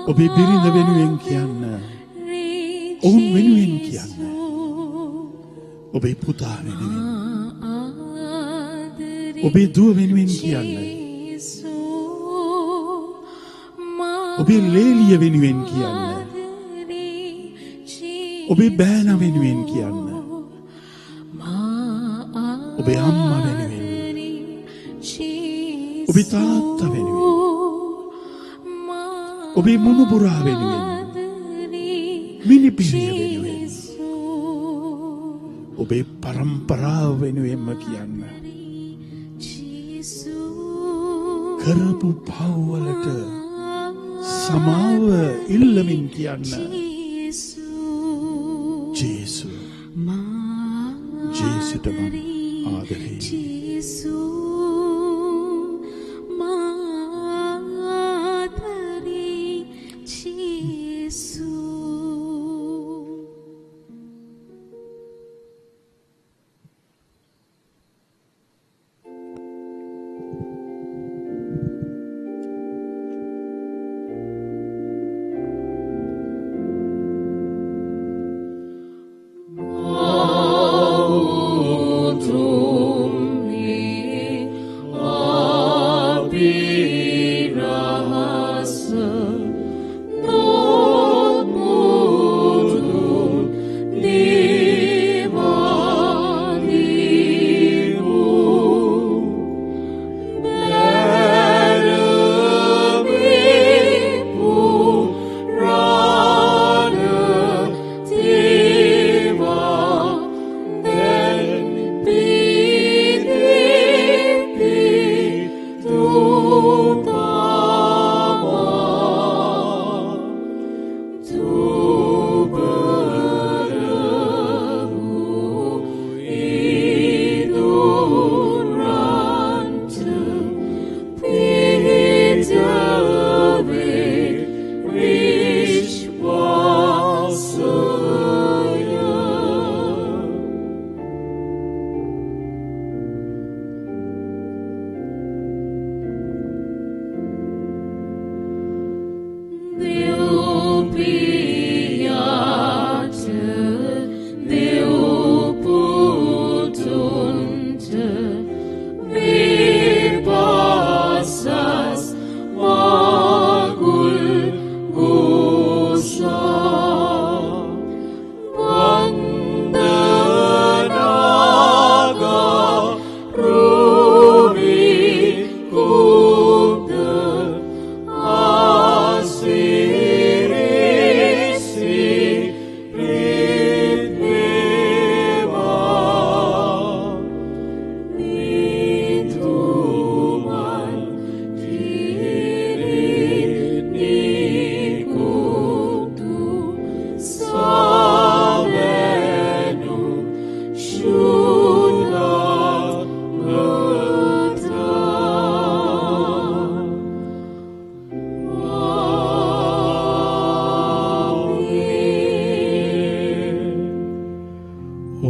ඔබේ බිරිඳ වෙනුවෙන් කියන්න. ඔවුන් වෙනුවෙන් කියන්න. ඔබේ පුතා වෙනුවෙන්. ඔබේ දුව වෙනුවෙන් කියන්න. ඔබේ ලේලිය වෙනුවෙන් කියන්න. ඔබේ බෑන වෙනුවෙන් කියන්න. ඔබේ අම්මා වෙනුවෙන්. ඔබේ තාත්තා වෙනුවෙන්. ඔබේ මුණුබුරා වෙනුවෙන්. මිනිපිරිය වෙනුවෙන්. ඔබේ පරම්පරාව වෙනුවෙන්ම කියන්න. කරපු පව්වලට සමාව ඉල්ලමින් කියන්න. ජේසු ජේසුට මම ආදරේ.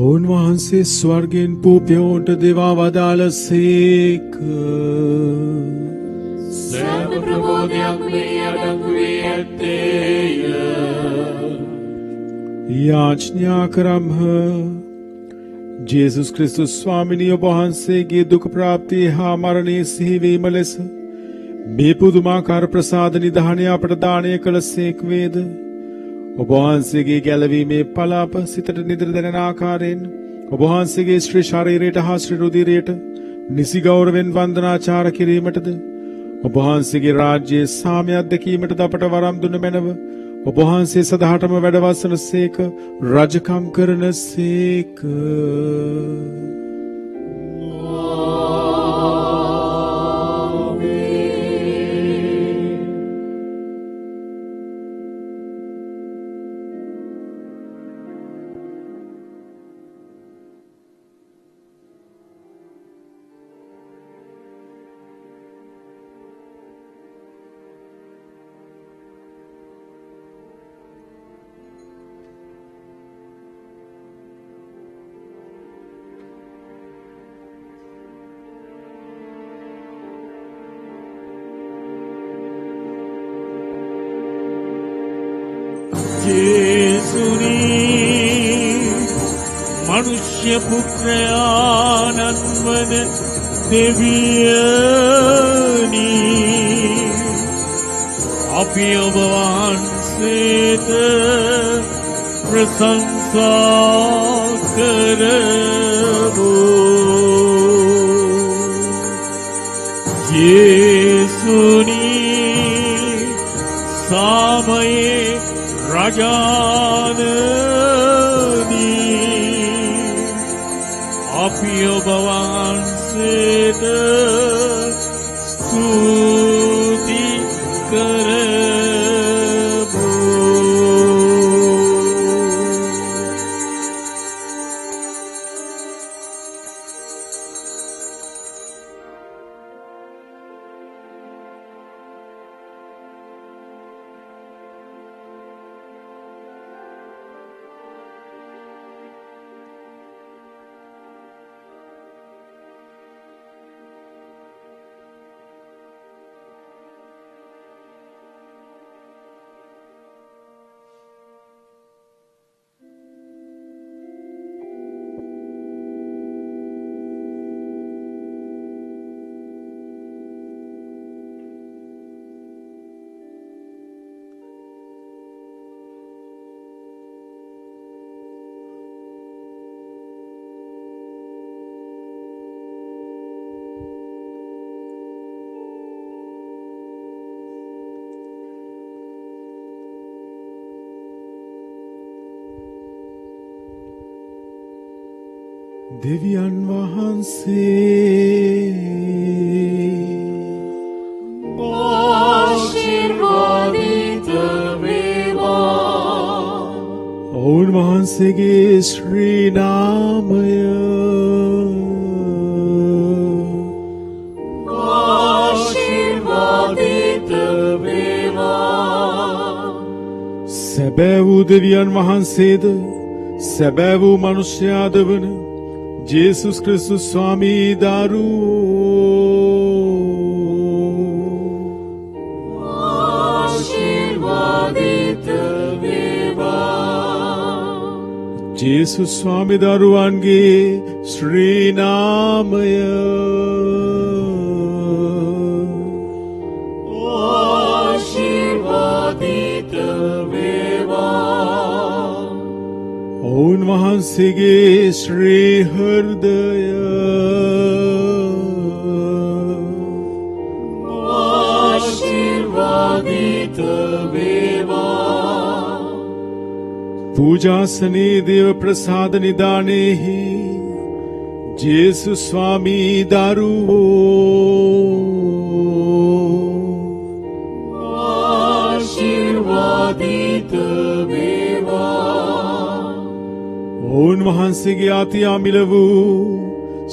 උන්වහන්සේ ස්වර්ගෙන් පූප්‍යවන්ට දෙවා වදාළසේක. සෑම ප්‍රබෝධයක් මේ අඩංගු වී ඇත්තේය. යාඥා කරම්හ. ජේසුස් ක්‍රිස්තුස් ස්වාමිනී ඔබ වහන්සේගේ දුක ප්‍රාප්තිය හා මරණයේ සිහිවීම ලෙස මේ පුදුමාකාර ප්‍රසාද නිධානය අපට දානය කළසේක් වේද. ඔබ වහන්සේගේ ගැලවීමේ පලාප සිතට නිදර දැනෙන ආකාරයෙන් ඔබ වහන්සේගේ ශ්‍රී ශරීරයට හා ශ්‍රී රුධිරයට නිසි ගෞරවෙන් වන්දනාචාර කිරීමටද ඔබ වහන්සේගේ රාජ්‍යයේ සාමය අත්දැකීමටද අපට වරම් දුන මැනව ඔබ වහන්සේ සදාටම වැඩවසන සේක රජකම් කරන සේක. මනුෂ්‍ය පුත්‍රයාණන් වන දෙවියනි අපි ඔබ වහන්සේට ප්‍රශංසා කරමු. යේසුනි සාමයේ රජානනි අපි ඔබ වහන්සේට ස්තුති කරමු. දෙවියන් වහන්සේ ආශිර්වාදිත වේවා. ඔවුන් වහන්සේගේ ශ්‍රී නාමය ආශිර්වාදිත වේවා. සැබෑ වූ දෙවියන් වහන්සේද සැබෑ වූ මනුෂ්‍යයාද වන ජේසුස් ක්‍රිස්තුස් ස්වාමී දරුවෝ ආශිර්වාදිත වේවා. ජේසුස් ස්වාමී දරුවන්ගේ ශ්‍රී නාමය ආශිර්වාදිත වේවා. ඔවුන් වහන්සේගේ ශ්‍රී හෘදය ආශිර්වාදිත වේවා. පූජාසනයේ දේව ප්‍රසාද නිදානෙහි ජේසුස් ස්වාමී දරුවෝ ආශිර්වාදිත වේවා. ඔවුන් වහන්සේගේ අතියාමිල වූ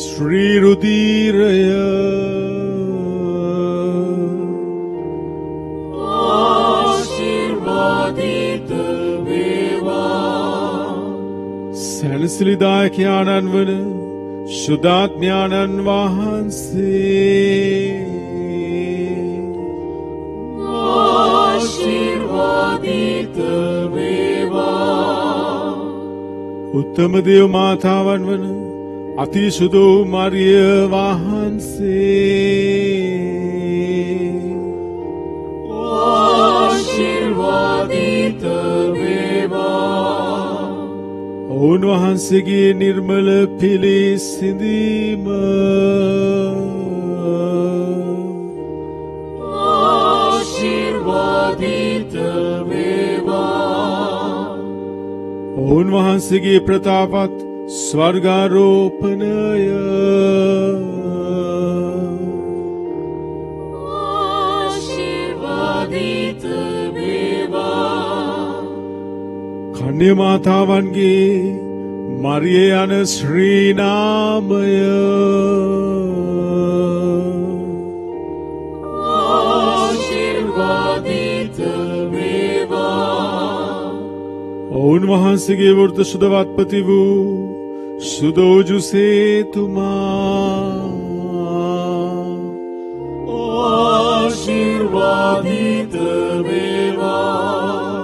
ශ්‍රී රුධිරය ආශිර්වාදිත වේවා. සැනසිලිදායකයාණන් වන ශුද්ධාත්මයාණන් වහන්සේ ආශිර්වාදිත වේවා. උත්තම දේව මාතාවන් වන අතිශුද්ධ වූ මරිය වහන්සේ ආශිර්වාදිත වේවා. ඔවුන් වහන්සේගේ නිර්මල පිළිසිඳීම ආශිර්වාදිත වේවා. ඔවුන් වහන්සේගේ ප්‍රතාපත් ස්වර්ගාරෝපණය ආශිර්වාදිත වේවා. කන්‍ය මාතාවන්ගේ මරිය යන ශ්‍රී නාමය ආශිර්වාදිත වේවා. ඔවුන් වහන්සේගේ වෘත සුදවත්පති වූ සුදෝජුසේතුමා ආශිර්වාදිත වේවා.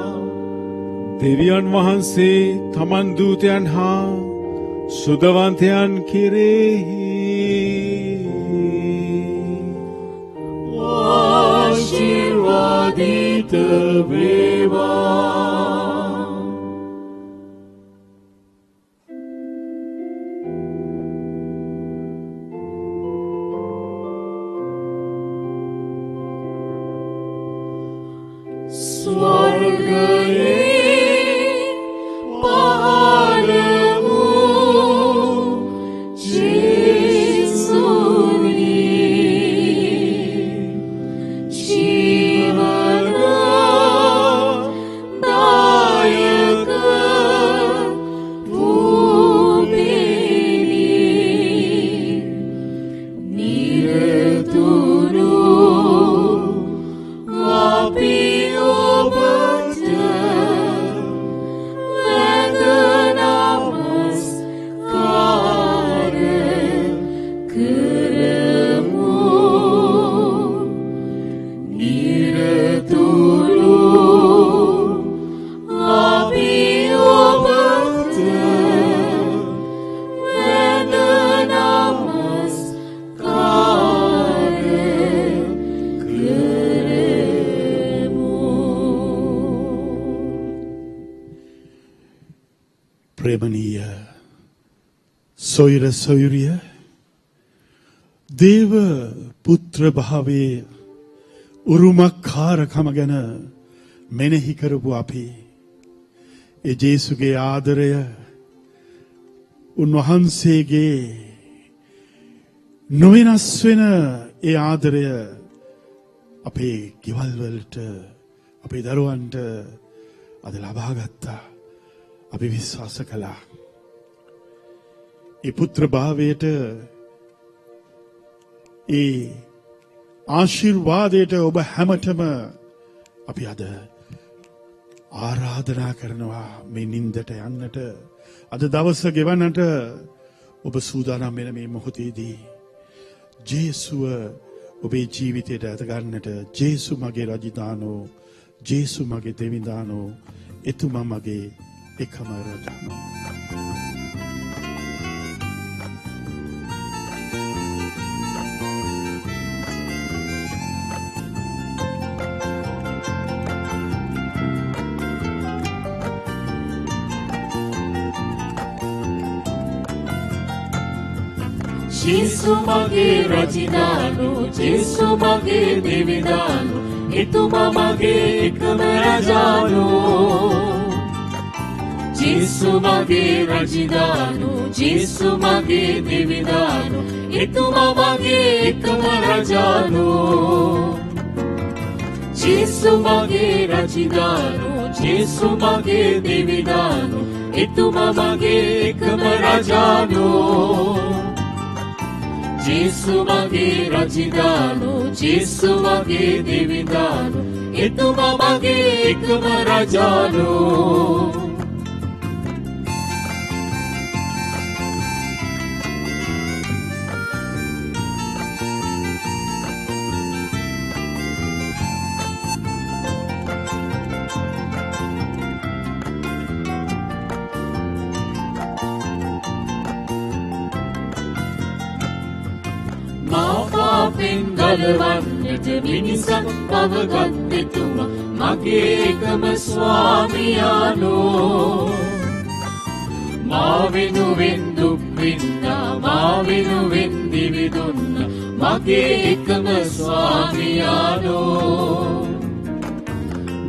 දෙවියන් වහන්සේ තමන් දූතයන් හා සුදවන්තයන් කෙරෙහි ආශිර්වාදිත වේවා. ස්වර්ගයේ පහළ වූ ජේසුනි ජීවනදායක වූපෙනි නිරතුරු අපි ඔබට වැඳ නමස්කාර කරමු. නිරතුරු අපි ඔබට වැඳ නමස්කාර ප්‍රේමනීය සොයුර සොයුරිය දේව පුත්‍ර භාවයේ උරුමකාරකම ගැන මෙනෙහි කරපු අපි ඒ ජේසුගේ ආදරය උන්වහන්සේගේ නොවෙනස් වෙන ඒ ආදරය අපේ ගෙවල් වලට අපේ දරුවන්ට අද ලබා ගත්තා. අපි විශ්වාස කළා. ඒ පුත්‍ර භාවයට ඒ ආශිර්වාදයට ඔබ හැමතෙම අපි අද ආරාධනා කරනවා මේ නින්දට යන්නට අද දවස ගෙවන්නට ඔබ සූදානම් වෙන මේ මොහොතේදී ජේසුව ඔබේ ජීවිතයට ඇත ගන්නට ජේසු මගේ රජදානෝ ජේසු මගේ දෙවිදානෝ එතුමා මගේ එකම රජානෝ. ජේසු මගේ රජදානෝ ජේසු මගේ දෙවිදානෝ එතුමා මගේ එකම රජානෝ. ජේසු මගේ රජදානෝ ජේසු මගේ දෙවිදානෝ එතුමා මගේ එකම රජානෝ. ජේසු මගේ රජදානෝ ජේසු මගේ දෙවිදානෝ එතුමා මගේ එකම රජානෝ. ජේසු මගේ රජදානෝ ජේසු මගේ දෙවිදානෝ එතුමා මගේ එකම රජානෝ. පාපෙන් ගලවන්නට මිනිසක් පවගත් එතුමා මගේ එකම ස්වාමියානෝ. මා වෙනුවෙන් දුක් විඳා මා වෙනුවෙන් දිවි දුන්නා මගේ එකම ස්වාමියානෝ.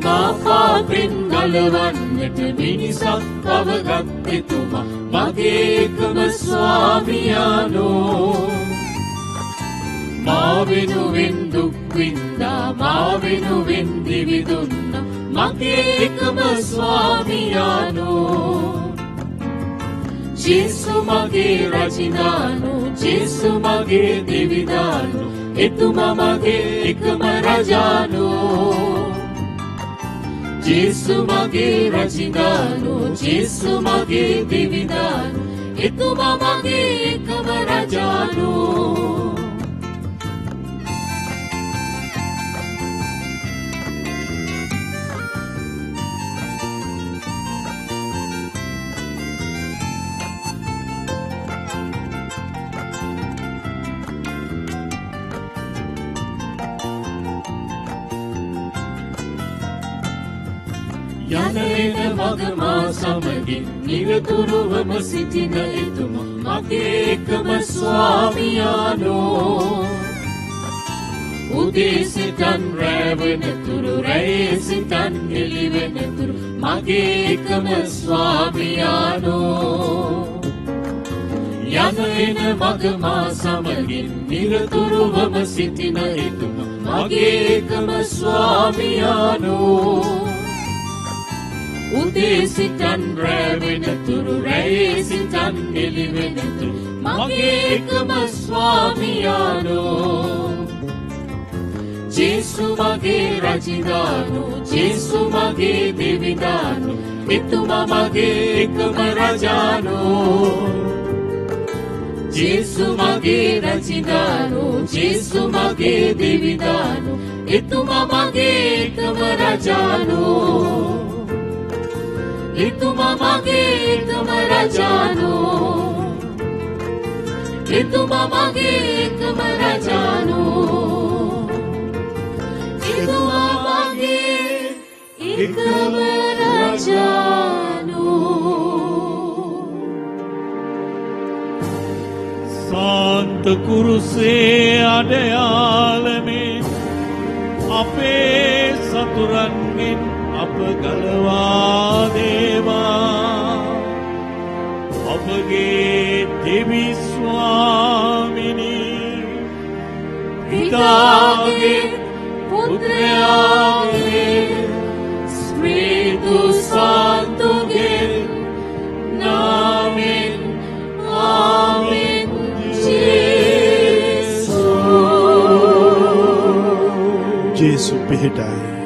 මා පාපෙන් ගලවන්නට මිනිසක් පවගත් එතුමා මගේ එකම ස්වාමියානෝ. මා වෙනුවෙන් දුක් විඳා මා වෙනුවෙන් දිවි දුන්නා මගේ එකම ස්වාමියානෝ. ජේසු මගේ රජදානෝ ජේසු මගේ දෙවිදානෝ එතුමා මගේ එකම රජානෝ. ජේසු මගේ රජදානෝ ජේසු මගේ දෙවිදානෝ එතුමා මගේ එකම රජානෝ. මග මා සමගින් නිරතුරුවම සිටින එතුමා මගේ එකම ස්වාමියානෝ උදේ සිටන් රැ වෙනතුරු රැයේ සිටන් එළි වෙනතුරු මගේ එකම ස්වාමියානෝ යන එන මග මා සමගින් නිරතුරුවම සිටින එතුමා මගේ එකම ස්වාමියානෝ උදේ සිටන් රැ වෙනතුරු රැයේ සිටන් එළි වෙනතුරු මගේ එකම ස්වාමියානෝ ජේසු මගේ රජිදානෝ ජේසු මගේ දෙවිදානෝ එතුමා මගේ එකම රජානෝ ජේසු මගේ රජිදානෝ ජේසු මගේ දෙවිදානෝ එතුමා මගේ එකම රජානෝ එතුමා මගේ එකම රජානෝ එතුමා මගේ එකම රජානෝ එතුමා මගේ එකම රජානෝ සාන්ත කුරුසේ අඩයාලමේ අපේ සතුරන්ගෙන් අප ගලවා දේවා අපගේ දෙවි ස්වාමිනී පිතාගේ පුත්‍රයාගේ ස්පීරිතු සාන්තුගේ නාමෙන් ආමෙන් ජේසු ජේසු පිහිටයි